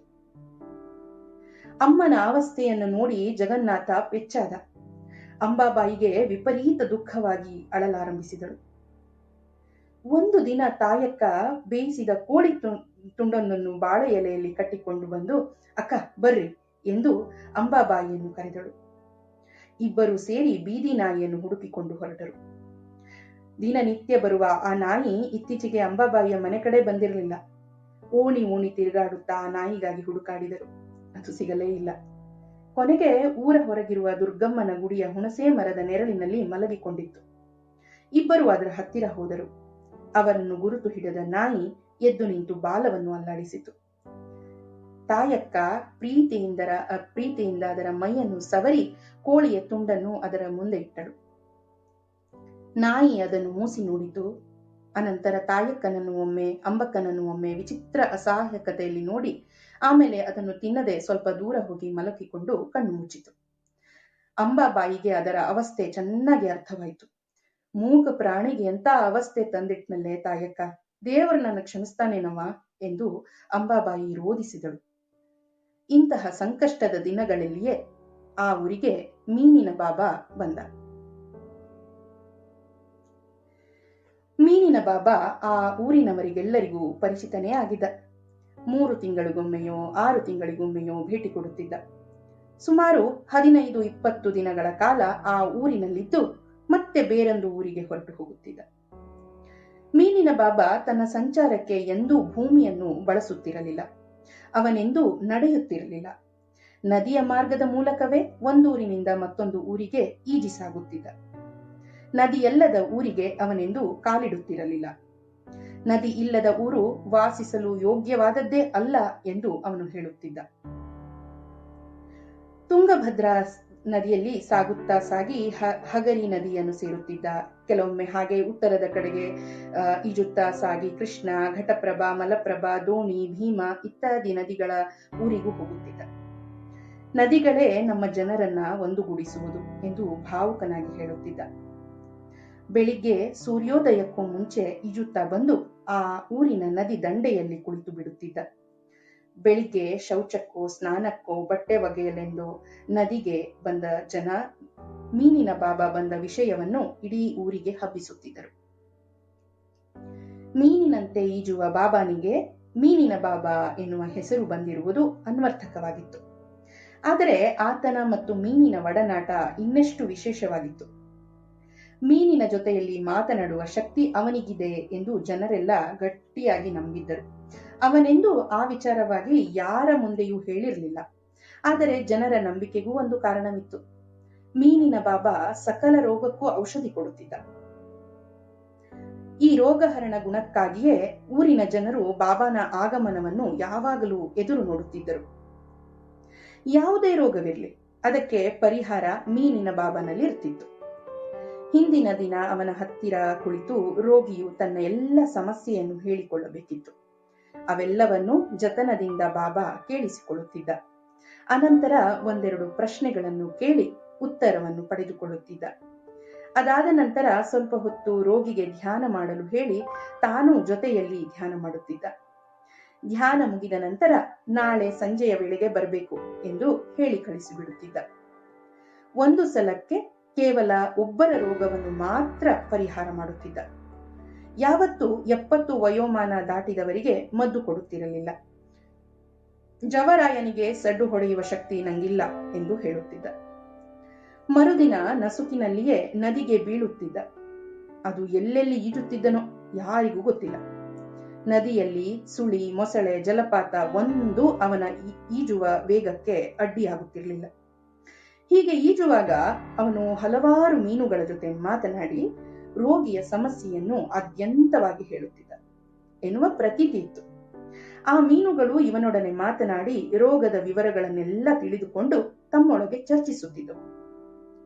ಅಮ್ಮನ ಅವಸ್ಥೆಯನ್ನು ನೋಡಿ ಜಗನ್ನಾಥ ಪೆಚ್ಚಾದ. ಅಂಬಾಬಾಯಿಗೆ ವಿಪರೀತ ದುಃಖವಾಗಿ ಅಳಲಾರಂಭಿಸಿದಳು. ಒಂದು ದಿನ ತಾಯಕ್ಕ ಬೇಯಿಸಿದ ಕೋಳಿ ತುಂಡೊಂದನ್ನು ಬಾಳೆ ಎಲೆಯಲ್ಲಿ ಕಟ್ಟಿಕೊಂಡು ಬಂದು, ಅಕ್ಕ ಬರ್ರಿ ಎಂದು ಅಂಬಾಬಾಯಿಯನ್ನು ಕರೆದಳು. ಇಬ್ಬರು ಸೇರಿ ಬೀದಿ ನಾಯಿಯನ್ನು ಹುಡುಕಿಕೊಂಡು ಹೊರಟರು. ದಿನನಿತ್ಯ ಬರುವ ಆ ನಾಯಿ ಇತ್ತೀಚೆಗೆ ಅಂಬಾಬಾಯಿಯ ಮನೆ ಕಡೆ ಬಂದಿರಲಿಲ್ಲ. ಓಣಿ ಓಣಿ ತಿರುಗಾಡುತ್ತಾ ಆ ನಾಯಿಗಾಗಿ ಹುಡುಕಾಡಿದರು. ಅದು ಸಿಗಲೇ ಇಲ್ಲ. ಕೊನೆಗೆ ಊರ ಹೊರಗಿರುವ ದುರ್ಗಮ್ಮನ ಗುಡಿಯ ಹುಣಸೆ ಮರದ ನೆರಳಿನಲ್ಲಿ ಮಲಗಿಕೊಂಡಿತ್ತು. ಇಬ್ಬರು ಅದರ ಹತ್ತಿರ ಹೋದರು. ಅವರನ್ನು ಗುರುತು ಹಿಡಿದ ನಾಯಿ ಎದ್ದು ನಿಂತು ಬಾಲವನ್ನು ಅಲ್ಲಾಡಿಸಿತು. ತಾಯಕ್ಕ ಪ್ರೀತಿಯಿಂದ ಅದರ ಮೈಯನ್ನು ಸವರಿ ಕೋಳಿಯ ತುಂಡನ್ನು ಅದರ ಮುಂದೆ ಇಟ್ಟಳು. ನಾಯಿ ಅದನ್ನು ಮೂಸಿ ನೋಡಿತು. ಅನಂತರ ತಾಯಕ್ಕನನ್ನು ಒಮ್ಮೆ, ಅಂಬಕ್ಕನನ್ನು ಒಮ್ಮೆ ವಿಚಿತ್ರ ಅಸಹಾಯಕತೆಯಲ್ಲಿ ನೋಡಿ ಆಮೇಲೆ ಅದನ್ನು ತಿನ್ನದೆ ಸ್ವಲ್ಪ ದೂರ ಹೋಗಿ ಮಲಗಿಕೊಂಡು ಕಣ್ಣು ಮುಚ್ಚಿತು. ಅಂಬಾಬಾಯಿಗೆ ಅದರ ಅವಸ್ಥೆ ಚೆನ್ನಾಗಿ ಅರ್ಥವಾಯಿತು. ಮೂಕ ಪ್ರಾಣಿಗೆ ಎಂತ ಅವಸ್ಥೆ ತಂದಿಟ್ನಲ್ಲೇ ತಾಯಕ್ಕ, ದೇವರು ನನ್ನ ಕ್ಷಮಿಸ್ತಾನೇನವ ಎಂದು ಅಂಬಾಬಾಯಿ ರೋಧಿಸಿದಳು. ಇಂತಹ ಸಂಕಷ್ಟದ ದಿನಗಳಲ್ಲಿಯೇ ಆ ಊರಿಗೆ ಮೀನಿನ ಬಾಬಾ ಬಂದ. ಮೀನಿನ ಬಾಬಾ ಆ ಊರಿನವರಿಗೆಲ್ಲರಿಗೂ ಪರಿಚಿತನೇ ಆಗಿದ್ದ. 3 ತಿಂಗಳಿಗೊಮ್ಮೆಯೋ 6 ತಿಂಗಳಿಗೊಮ್ಮೆಯೋ ಭೇಟಿ ಕೊಡುತ್ತಿದ್ದ. ಸುಮಾರು 15-20 ದಿನಗಳ ಕಾಲ ಆ ಊರಿನಲ್ಲಿದ್ದು ಮತ್ತೆ ಬೇರೊಂದು ಊರಿಗೆ ಹೊರಟು ಹೋಗುತ್ತಿದ್ದ. ಮೀನಿನ ಬಾಬಾ ತನ್ನ ಸಂಚಾರಕ್ಕೆ ಎಂದೂ ಭೂಮಿಯನ್ನು ಬಳಸುತ್ತಿರಲಿಲ್ಲ. ಅವನೆಂದೂ ನಡೆಯುತ್ತಿರಲಿಲ್ಲ. ನದಿಯ ಮಾರ್ಗದ ಮೂಲಕವೇ ಒಂದೂರಿನಿಂದ ಮತ್ತೊಂದು ಊರಿಗೆ ಈಜಿ ಸಾಗುತ್ತಿದ್ದ. ನದಿಯಲ್ಲದ ಊರಿಗೆ ಅವನೆಂದೂ ಕಾಲಿಡುತ್ತಿರಲಿಲ್ಲ. ನದಿ ಇಲ್ಲದ ಊರು ವಾಸಿಸಲು ಯೋಗ್ಯವಾದದ್ದೇ ಅಲ್ಲ ಎಂದು ಅವನು ಹೇಳುತ್ತಿದ್ದ. ತುಂಗಭದ್ರಾ ನದಿಯಲ್ಲಿ ಸಾಗುತ್ತಾ ಸಾಗಿ ಹಗರಿ ನದಿಯನ್ನು ಸೇರುತ್ತಿದ್ದ. ಕೆಲವೊಮ್ಮೆ ಹಾಗೆ ಉತ್ತರದ ಕಡೆಗೆ ಈಜುತ್ತಾ ಸಾಗಿ ಕೃಷ್ಣ, ಘಟಪ್ರಭಾ, ಮಲಪ್ರಭಾ, ದೋಣಿ, ಭೀಮಾ ಇತ್ಯಾದಿ ನದಿಗಳ ಊರಿಗೂ ಹೋಗುತ್ತಿದ್ದ. ನದಿಗಳೇ ನಮ್ಮ ಜನರನ್ನ ಒಂದುಗೂಡಿಸುವುದು ಎಂದು ಭಾವುಕನಾಗಿ ಹೇಳುತ್ತಿದ್ದ. ಬೆಳಿಗ್ಗೆ ಸೂರ್ಯೋದಯಕ್ಕೂ ಮುಂಚೆ ಈಜುತ್ತಾ ಬಂದು ಆ ಊರಿನ ನದಿ ದಂಡೆಯಲ್ಲಿ ಕುಳಿತು ಬಿಡುತ್ತಿದ್ದ. ಬೆಳಿಗ್ಗೆ ಶೌಚಕ್ಕೋ ಸ್ನಾನಕ್ಕೋ ಬಟ್ಟೆ ಒಗೆಯಲೆಂದು ನದಿಗೆ ಬಂದ ಜನ ಮೀನಿನ ಬಾಬಾ ಬಂದ ವಿಷಯವನ್ನು ಇಡೀ ಊರಿಗೆ ಹಬ್ಬಿಸುತ್ತಿದ್ದರು. ಮೀನಿನಂತೆ ಈಜುವ ಬಾಬಾನಿಗೆ ಮೀನಿನ ಬಾಬಾ ಎನ್ನುವ ಹೆಸರು ಬಂದಿರುವುದು ಅನ್ವರ್ಥಕವಾಗಿತ್ತು. ಆದರೆ ಆತನ ಮತ್ತು ಮೀನಿನ ಒಡನಾಟ ಇನ್ನೆಷ್ಟು ವಿಶೇಷವಾಗಿತ್ತು. ಮೀನಿನ ಜೊತೆಯಲ್ಲಿ ಮಾತನಾಡುವ ಶಕ್ತಿ ಅವನಿಗಿದೆ ಎಂದು ಜನರೆಲ್ಲ ಗಟ್ಟಿಯಾಗಿ ನಂಬಿದ್ದರು. ಅವನೆಂದು ಆ ವಿಚಾರವಾಗಿ ಯಾರ ಮುಂದೆಯೂ ಹೇಳಿರಲಿಲ್ಲ. ಆದರೆ ಜನರ ನಂಬಿಕೆಗೂ ಒಂದು ಕಾರಣವಿತ್ತು. ಮೀನಿನ ಬಾಬಾ ಸಕಲ ರೋಗಕ್ಕೂ ಔಷಧಿ ಕೊಡುತ್ತಿದ್ದ. ಈ ರೋಗಹರಣ ಗುಣಕ್ಕಾಗಿಯೇ ಊರಿನ ಜನರು ಬಾಬಾನ ಆಗಮನವನ್ನು ಯಾವಾಗಲೂ ಎದುರು ನೋಡುತ್ತಿದ್ದರು. ಯಾವುದೇ ರೋಗವಿರಲಿ, ಅದಕ್ಕೆ ಪರಿಹಾರ ಮೀನಿನ ಬಾಬಾನಲ್ಲಿ ಇರ್ತಿತ್ತು. ಹಿಂದಿನ ದಿನ ಅವನ ಹತ್ತಿರ ಕುಳಿತು ರೋಗಿಯು ತನ್ನ ಎಲ್ಲ ಸಮಸ್ಯೆಯನ್ನು ಹೇಳಿಕೊಳ್ಳಬೇಕಿತ್ತು. ಅವೆಲ್ಲವನ್ನು ಜತನದಿಂದ ಬಾಬಾ ಕೇಳಿಸಿಕೊಳ್ಳುತ್ತಿದ್ದ. ಅನಂತರ 1-2 ಪ್ರಶ್ನೆಗಳನ್ನು ಕೇಳಿ ಉತ್ತರವನ್ನು ಪಡೆದುಕೊಳ್ಳುತ್ತಿದ್ದ. ಅದಾದ ನಂತರ ಸ್ವಲ್ಪ ಹೊತ್ತು ರೋಗಿಗೆ ಧ್ಯಾನ ಮಾಡಲು ಹೇಳಿ ತಾನೂ ಜೊತೆಯಲ್ಲಿ ಧ್ಯಾನ ಮಾಡುತ್ತಿದ್ದ. ಧ್ಯಾನ ಮುಗಿದ ನಂತರ ನಾಳೆ ಸಂಜೆಯ ವೇಳೆಗೆ ಬರಬೇಕು ಎಂದು ಹೇಳಿ ಕಳಿಸಿಬಿಡುತ್ತಿದ್ದ. ಒಂದು ಸಲಕ್ಕೆ ಕೇವಲ ಒಬ್ಬರ ರೋಗವನ್ನು ಮಾತ್ರ ಪರಿಹಾರ ಮಾಡುತ್ತಿದ್ದ. ಯಾವತ್ತೂ 70 ವಯೋಮಾನ ದಾಟಿದವರಿಗೆ ಮದ್ದು ಕೊಡುತ್ತಿರಲಿಲ್ಲ. ಜವರಾಯನಿಗೆ ಸಡ್ಡು ಹೊಡೆಯುವ ಶಕ್ತಿ ನಂಗಿಲ್ಲ ಎಂದು ಹೇಳುತ್ತಿದ್ದ. ಮರುದಿನ ನಸುಕಿನಲ್ಲಿಯೇ ನದಿಗೆ ಬೀಳುತ್ತಿದ್ದ. ಅದು ಎಲ್ಲೆಲ್ಲಿ ಈಜುತ್ತಿದ್ದನೋ ಯಾರಿಗೂ ಗೊತ್ತಿಲ್ಲ. ನದಿಯಲ್ಲಿ ಸುಳಿ, ಮೊಸಳೆ, ಜಲಪಾತ ಒಂದು ಅವನ ಈಜುವ ವೇಗಕ್ಕೆ ಅಡ್ಡಿಯಾಗುತ್ತಿರಲಿಲ್ಲ. ಹೀಗೆ ಈಜುವಾಗ ಅವನು ಹಲವಾರು ಮೀನುಗಳ ಜೊತೆ ಮಾತನಾಡಿ ರೋಗಿಯ ಸಮಸ್ಯೆಯನ್ನು ಆದ್ಯಂತವಾಗಿ ಹೇಳುತ್ತಿದ್ದ ಎನ್ನುವ ಪ್ರತೀತಿ ಇತ್ತು. ಆ ಮೀನುಗಳು ಇವನೊಡನೆ ಮಾತನಾಡಿ ರೋಗದ ವಿವರಗಳನ್ನೆಲ್ಲ ತಿಳಿದುಕೊಂಡು ತಮ್ಮೊಳಗೆ ಚರ್ಚಿಸುತ್ತಿದ್ದವು.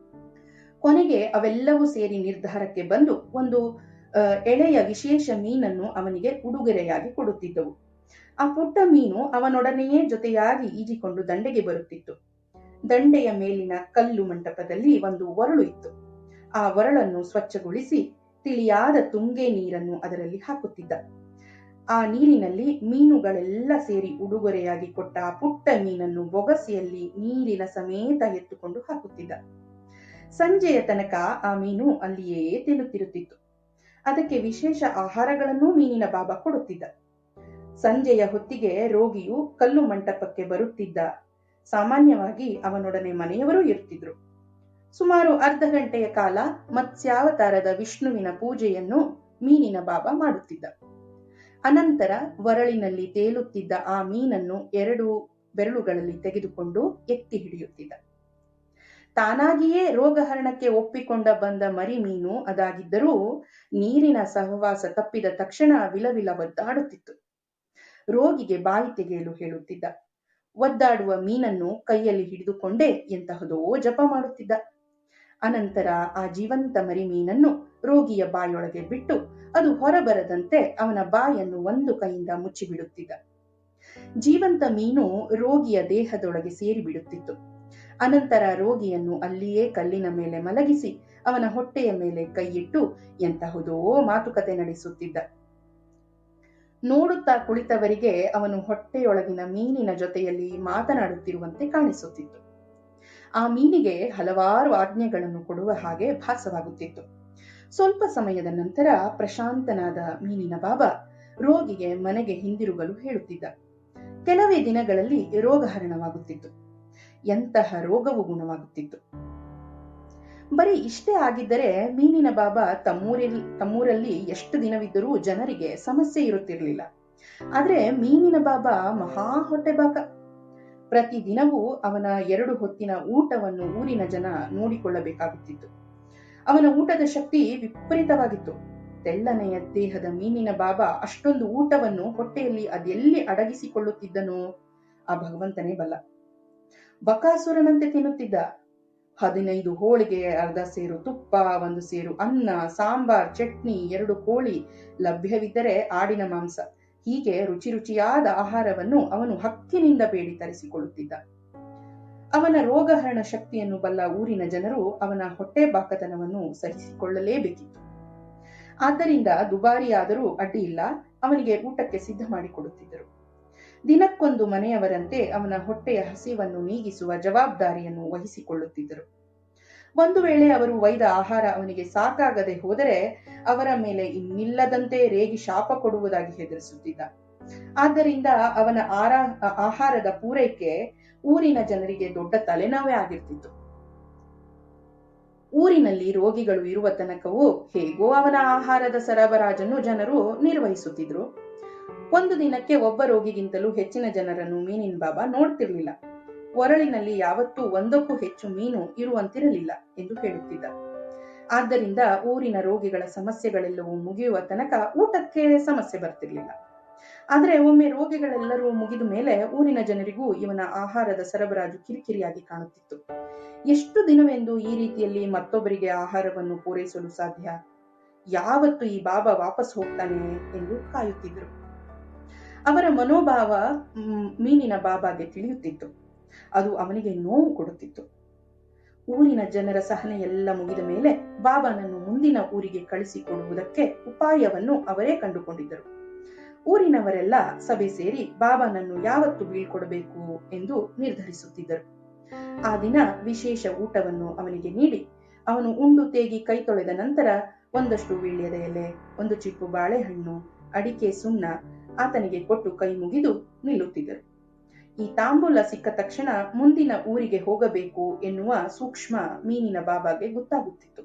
ಕೊನೆಗೆ ಅವೆಲ್ಲವೂ ಸೇರಿ ನಿರ್ಧಾರಕ್ಕೆ ಬಂದು ಒಂದು ಎಳೆಯ ವಿಶೇಷ ಮೀನನ್ನು ಅವನಿಗೆ ಉಡುಗೊರೆಯಾಗಿ ಕೊಡುತ್ತಿದ್ದವು. ಆ ಪುಟ್ಟ ಮೀನು ಅವನೊಡನೆಯೇ ಜೊತೆಯಾಗಿ ಈಜಿಕೊಂಡು ದಂಡೆಗೆ ಬರುತ್ತಿತ್ತು. ದಂಡೆಯ ಮೇಲಿನ ಕಲ್ಲು ಮಂಟಪದಲ್ಲಿ ಒಂದು ಒರಳು ಇತ್ತು. ಆ ಒರಳನ್ನು ಸ್ವಚ್ಛಗೊಳಿಸಿ ತಿಳಿಯಾದ ತುಂಗೆ ನೀರನ್ನು ಅದರಲ್ಲಿ ಹಾಕುತ್ತಿದ್ದ. ಆ ನೀರಿನಲ್ಲಿ ಮೀನುಗಳೆಲ್ಲ ಸೇರಿ ಉಡುಗೊರೆಯಾಗಿ ಕೊಟ್ಟ ಆ ಪುಟ್ಟ ಮೀನನ್ನು ಬೊಗಸೆಯಲ್ಲಿ ನೀರಿನ ಸಮೇತ ಎತ್ತುಕೊಂಡು ಹಾಕುತ್ತಿದ್ದ. ಸಂಜೆಯ ತನಕ ಆ ಮೀನು ಅಲ್ಲಿಯೇ ತೇಲುತ್ತಿರುತ್ತಿತ್ತು. ಅದಕ್ಕೆ ವಿಶೇಷ ಆಹಾರಗಳನ್ನೂ ಮೀನಿನ ಬಾಬಾ ಕೊಡುತ್ತಿದ್ದ. ಸಂಜೆಯ ಹೊತ್ತಿಗೆ ರೋಗಿಯು ಕಲ್ಲು ಮಂಟಪಕ್ಕೆ ಬರುತ್ತಿದ್ದ. ಸಾಮಾನ್ಯವಾಗಿ ಅವನೊಡನೆ ಮನೆಯವರೂ ಇರುತ್ತಿದ್ರು. ಸುಮಾರು ಅರ್ಧ ಗಂಟೆಯ ಕಾಲ ಮತ್ಸ್ಯಾವತಾರದ ವಿಷ್ಣುವಿನ ಪೂಜೆಯನ್ನು ಮೀನಿನ ಬಾಬಾ ಮಾಡುತ್ತಿದ್ದ. ಅನಂತರ ಒರಳಿನಲ್ಲಿ ತೇಲುತ್ತಿದ್ದ ಆ ಮೀನನ್ನು 2 ಬೆರಳುಗಳಲ್ಲಿ ತೆಗೆದುಕೊಂಡು ಎತ್ತಿ ಹಿಡಿಯುತ್ತಿದ್ದ. ತಾನಾಗಿಯೇ ರೋಗಹರಣಕ್ಕೆ ಒಪ್ಪಿಕೊಂಡ ಬಂದ ಮರಿ ಮೀನು ಅದಾಗಿದ್ದರೂ ನೀರಿನ ಸಹವಾಸ ತಪ್ಪಿದ ತಕ್ಷಣ ವಿಲವಿಲ ಒದ್ದಾಡುತ್ತಿತ್ತು. ರೋಗಿಗೆ ಬಾಯಿ ತೆಗೆಯಲು ಹೇಳುತ್ತಿದ್ದ. ಒದ್ದಾಡುವ ಮೀನನ್ನು ಕೈಯಲ್ಲಿ ಹಿಡಿದುಕೊಂಡೇ ಎಂತಹದೋ ಜಪ ಮಾಡುತ್ತಿದ್ದ. ಅನಂತರ ಆ ಜೀವಂತ ಮರಿ ಮೀನನ್ನು ರೋಗಿಯ ಬಾಯೊಳಗೆ ಬಿಟ್ಟು ಅದು ಹೊರಬರದಂತೆ ಅವನ ಬಾಯನ್ನು ಒಂದು ಕೈಯಿಂದ ಮುಚ್ಚಿಬಿಡುತ್ತಿದ್ದ. ಜೀವಂತ ಮೀನು ರೋಗಿಯ ದೇಹದೊಳಗೆ ಸೇರಿಬಿಡುತ್ತಿತ್ತು. ಅನಂತರ ರೋಗಿಯನ್ನು ಅಲ್ಲಿಯೇ ಕಲ್ಲಿನ ಮೇಲೆ ಮಲಗಿಸಿ ಅವನ ಹೊಟ್ಟೆಯ ಮೇಲೆ ಕೈಯಿಟ್ಟು ಎಂತಹುದೋ ಮಾತುಕತೆ ನಡೆಸುತ್ತಿದ್ದ. ನೋಡುತ್ತಾ ಕುಳಿತವರಿಗೆ ಅವನು ಹೊಟ್ಟೆಯೊಳಗಿನ ಮೀನಿನ ಜೊತೆಯಲ್ಲಿ ಮಾತನಾಡುತ್ತಿರುವಂತೆ ಕಾಣಿಸುತ್ತಿತ್ತು. ಆ ಮೀನಿಗೆ ಹಲವಾರು ಆಜ್ಞೆಗಳನ್ನು ಕೊಡುವ ಹಾಗೆ ಭಾಸವಾಗುತ್ತಿತ್ತು. ಸ್ವಲ್ಪ ಸಮಯದ ನಂತರ ಪ್ರಶಾಂತನಾದ ಮೀನಿನ ಬಾಬಾ ರೋಗಿಗೆ ಮನೆಗೆ ಹಿಂದಿರುಗಲು ಹೇಳುತ್ತಿದ್ದ. ಕೆಲವೇ ದಿನಗಳಲ್ಲಿ ರೋಗಹರಣವಾಗುತ್ತಿತ್ತು. ಎಂತಹ ರೋಗವು ಗುಣವಾಗುತ್ತಿತ್ತು. ಬರೀ ಇಷ್ಟೇ ಆಗಿದ್ದರೆ ಮೀನಿನ ಬಾಬಾ ತಮ್ಮೂರಲ್ಲಿ ಎಷ್ಟು ದಿನವಿದ್ದರೂ ಜನರಿಗೆ ಸಮಸ್ಯೆ ಇರುತ್ತಿರಲಿಲ್ಲ. ಆದ್ರೆ ಮೀನಿನ ಬಾಬಾ ಮಹಾ ಹೊಟ್ಟೆಬಾಕ. ಪ್ರತಿದಿನವೂ ಅವನ 2 ಹೊತ್ತಿನ ಊಟವನ್ನು ಊರಿನ ಜನ ನೋಡಿಕೊಳ್ಳಬೇಕಾಗುತ್ತಿತ್ತು. ಅವನ ಊಟದ ಶಕ್ತಿ ವಿಪರೀತವಾಗಿತ್ತು. ತೆಳ್ಳನೆಯ ದೇಹದ ಮೀನಿನ ಬಾಬಾ ಅಷ್ಟೊಂದು ಊಟವನ್ನು ಹೊಟ್ಟೆಯಲ್ಲಿ ಅದೆಲ್ಲಿ ಅಡಗಿಸಿಕೊಳ್ಳುತ್ತಿದ್ದನೋ ಆ ಭಗವಂತನೇ ಬಲ್ಲ. ಬಕಾಸುರನಂತೆ ತಿನ್ನುತ್ತಿದ್ದ. 15 ಹೋಳಿಗೆ, ಅರ್ಧ ಸೇರು ತುಪ್ಪ, 1 ಸೇರು ಅನ್ನ, ಸಾಂಬಾರ್, ಚಟ್ನಿ, 2 ಕೋಳಿ, ಲಭ್ಯವಿದ್ದರೆ ಆಡಿನ ಮಾಂಸ, ಹೀಗೆ ರುಚಿ ರುಚಿಯಾದ ಆಹಾರವನ್ನು ಅವನು ಹಕ್ಕಿನಿಂದ ಬೇಡಿ ತರಿಸಿಕೊಳ್ಳುತ್ತಿದ್ದ. ಅವನ ರೋಗಹರಣ ಶಕ್ತಿಯನ್ನು ಬಲ್ಲ ಊರಿನ ಜನರು ಅವನ ಹೊಟ್ಟೆ ಬಾಕತನವನ್ನು ಸಹಿಸಿಕೊಳ್ಳಲೇಬೇಕಿತ್ತು. ಆದ್ದರಿಂದ ದುಬಾರಿಯಾದರೂ ಅಡ್ಡಿಯಿಲ್ಲ, ಅವನಿಗೆ ಊಟಕ್ಕೆ ಸಿದ್ಧ ಮಾಡಿಕೊಡುತ್ತಿದ್ದರು. ದಿನಕ್ಕೊಂದು ಮನೆಯವರಂತೆ ಅವನ ಹೊಟ್ಟೆಯ ಹಸಿವನ್ನು ನೀಗಿಸುವ ಜವಾಬ್ದಾರಿಯನ್ನು ವಹಿಸಿಕೊಳ್ಳುತ್ತಿದ್ದರು. ಒಂದು ವೇಳೆ ಅವರು ಒಯ್ದ ಆಹಾರ ಅವನಿಗೆ ಸಾಕಾಗದೆ ಹೋದರೆ ಅವರ ಮೇಲೆ ಇನ್ನಿಲ್ಲದಂತೆ ರೇಗಿ ಶಾಪ ಕೊಡುವುದಾಗಿ ಹೆದರಿಸುತ್ತಿದ್ದ. ಆದ್ದರಿಂದ ಅವನ ಆಹಾರದ ಪೂರೈಕೆ ಊರಿನ ಜನರಿಗೆ ದೊಡ್ಡ ತಲೆನೋವೇ ಆಗಿರ್ತಿತ್ತು. ಊರಿನಲ್ಲಿ ರೋಗಿಗಳು ಇರುವ ತನಕವೂ ಹೇಗೋ ಅವನ ಆಹಾರದ ಸರಬರಾಜನ್ನು ಜನರು ನಿರ್ವಹಿಸುತ್ತಿದ್ರು. ಒಂದು ದಿನಕ್ಕೆ ಒಬ್ಬ ರೋಗಿಗಿಂತಲೂ ಹೆಚ್ಚಿನ ಜನರನ್ನು ಮೀನಿನ ಬಾಬಾ ನೋಡ್ತಿರ್ಲಿಲ್ಲ. ಒರಳಿನಲ್ಲಿ ಯಾವತ್ತೂ 1ಕ್ಕೂ ಹೆಚ್ಚು ಮೀನು ಇರುವಂತಿರಲಿಲ್ಲ ಎಂದು ಹೇಳುತ್ತಿದ್ದ. ಆದ್ದರಿಂದ ಊರಿನ ರೋಗಿಗಳ ಸಮಸ್ಯೆಗಳೆಲ್ಲವೂ ಮುಗಿಯುವ ತನಕ ಊಟಕ್ಕೆ ಸಮಸ್ಯೆ ಬರ್ತಿರ್ಲಿಲ್ಲ. ಆದ್ರೆ ಒಮ್ಮೆ ರೋಗಿಗಳೆಲ್ಲರೂ ಮುಗಿದ ಮೇಲೆ ಊರಿನ ಜನರಿಗೂ ಇವನ ಆಹಾರದ ಸರಬರಾಜು ಕಿರಿಕಿರಿಯಾಗಿ ಕಾಣುತ್ತಿತ್ತು. ಎಷ್ಟು ದಿನವೆಂದು ಈ ರೀತಿಯಲ್ಲಿ ಮತ್ತೊಬ್ಬರಿಗೆ ಆಹಾರವನ್ನು ಪೂರೈಸಲು ಸಾಧ್ಯ? ಯಾವತ್ತು ಈ ಬಾಬಾ ವಾಪಸ್ ಹೋಗ್ತಾನೆ ಎಂದು ಕಾಯುತ್ತಿದ್ರು. ಅವರ ಮನೋಭಾವ ಮೀನಿನ ಬಾಬಾಗೆ ತಿಳಿಯುತ್ತಿತ್ತು. ಅದು ಅವನಿಗೆ ನೋವು ಕೊಡುತ್ತಿತ್ತು. ಊರಿನ ಜನರ ಸಹನೆ ಎಲ್ಲ ಮುಗಿದ ಮೇಲೆ ಬಾಬಾನನ್ನು ಮುಂದಿನ ಊರಿಗೆ ಕಳಿಸಿಕೊಡುವುದಕ್ಕೆ ಉಪಾಯವನ್ನು ಅವರೇ ಕಂಡುಕೊಂಡಿದ್ದರು. ಊರಿನವರೆಲ್ಲ ಸಭೆ ಸೇರಿ ಬಾಬಾನನ್ನು ಯಾವತ್ತು ಬೀಳ್ಕೊಡಬೇಕು ಎಂದು ನಿರ್ಧರಿಸುತ್ತಿದ್ದರು. ಆ ದಿನ ವಿಶೇಷ ಊಟವನ್ನು ಅವನಿಗೆ ನೀಡಿ ಅವನು ಉಂಡು ತೇಗಿ ಕೈ ತೊಳೆದ ನಂತರ ಒಂದಷ್ಟು ವೀಳ್ಯದ ಎಲೆ, ಒಂದು ಚಿಪ್ಪು ಬಾಳೆಹಣ್ಣು, ಅಡಿಕೆ, ಸುಣ್ಣ ಆತನಿಗೆ ಕೊಟ್ಟು ಕೈ ಮುಗಿದು ನಿಲ್ಲುತ್ತಿದ್ದರು. ಈ ತಾಂಬೂಲ ಸಿಕ್ಕ ತಕ್ಷಣ ಮುಂದಿನ ಊರಿಗೆ ಹೋಗಬೇಕು ಎನ್ನುವ ಸೂಕ್ಷ್ಮ ಮೀನಿನ ಬಾಬಾಗೆ ಗೊತ್ತಾಗುತ್ತಿತ್ತು.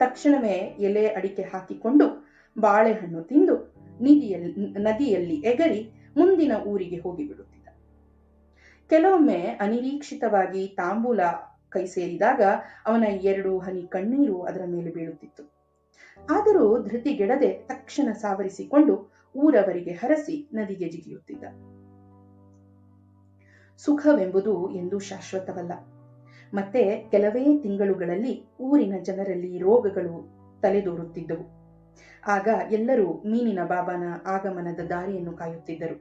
ತಕ್ಷಣವೇ ಎಲೆ ಅಡಿಕೆ ಹಾಕಿಕೊಂಡು ಬಾಳೆಹಣ್ಣು ತಿಂದು ನದಿಯಲ್ಲಿ ಎಗರಿ ಮುಂದಿನ ಊರಿಗೆ ಹೋಗಿಬಿಡುತ್ತಿದ್ದ. ಕೆಲವೊಮ್ಮೆ ಅನಿರೀಕ್ಷಿತವಾಗಿ ತಾಂಬೂಲ ಕೈ ಸೇರಿದಾಗ ಅವನ 2 ಹನಿ ಕಣ್ಣೀರು ಅದರ ಮೇಲೆ ಬೀಳುತ್ತಿತ್ತು. ಆದರೂ ಧೃತಿಗೆಡದೆ ತಕ್ಷಣ ಸಾವರಿಸಿಕೊಂಡು ಊರವರಿಗೆ ಹರಸಿ ನದಿಗೆ ಜಿಗಿಯುತ್ತಿದ್ದ. ಸುಖವೆಂಬುದು ಎಂದೂ ಶಾಶ್ವತವಲ್ಲ. ಮತ್ತೆ ಕೆಲವೇ ತಿಂಗಳುಗಳಲ್ಲಿ ಊರಿನ ಜನರಲ್ಲಿ ರೋಗಗಳು ತಲೆದೋರುತ್ತಿದ್ದವು. ಆಗ ಎಲ್ಲರೂ ಮೀನಿನ ಬಾಬಾನ ಆಗಮನದ ದಾರಿಯನ್ನು ಕಾಯುತ್ತಿದ್ದರು.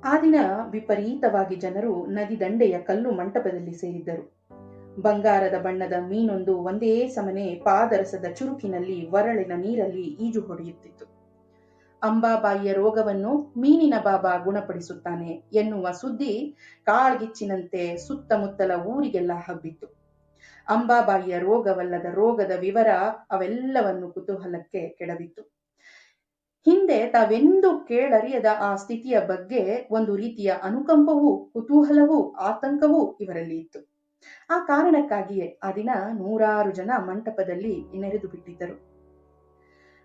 ಆ ದಿನ ವಿಪರೀತವಾಗಿ ಜನರು ನದಿ ದಂಡೆಯ ಕಲ್ಲು ಮಂಟಪದಲ್ಲಿ ಸೇರಿದ್ದರು. ಬಂಗಾರದ ಬಣ್ಣದ ಮೀನೊಂದು ಒಂದೇ ಸಮನೆ ಪಾದರಸದ ಚುರುಕಿನಲ್ಲಿ ವರಳಿನ ನೀರಲ್ಲಿ ಈಜು ಹೊಡೆಯುತ್ತಿತ್ತು. ಅಂಬಾಬಾಯಿಯ ರೋಗವನ್ನು ಮೀನಿನ ಬಾಬಾ ಗುಣಪಡಿಸುತ್ತಾನೆ ಎನ್ನುವ ಸುದ್ದಿ ಕಾಳ್ಗಿಚ್ಚಿನಂತೆ ಸುತ್ತಮುತ್ತಲ ಊರಿಗೆಲ್ಲ ಹಬ್ಬಿತ್ತು. ಅಂಬಾಬಾಯಿಯ ರೋಗವಲ್ಲದ ರೋಗದ ವಿವರ ಅವೆಲ್ಲವನ್ನು ಕುತೂಹಲಕ್ಕೆ ಕೆಡವಿತ್ತು. ಹಿಂದೆ ತಾವೆಂದೂ ಕೇಳರಿಯದ ಆ ಸ್ಥಿತಿಯ ಬಗ್ಗೆ ಒಂದು ರೀತಿಯ ಅನುಕಂಪವೂ ಕುತೂಹಲವೂ ಆತಂಕವೂ ಇವರಲ್ಲಿ ಇತ್ತು. ಆ ಕಾರಣಕ್ಕಾಗಿಯೇ ಆ ದಿನ 100 ಜನ ಮಂಟಪದಲ್ಲಿ ನೆರೆದು ಬಿಟ್ಟಿದ್ದರು.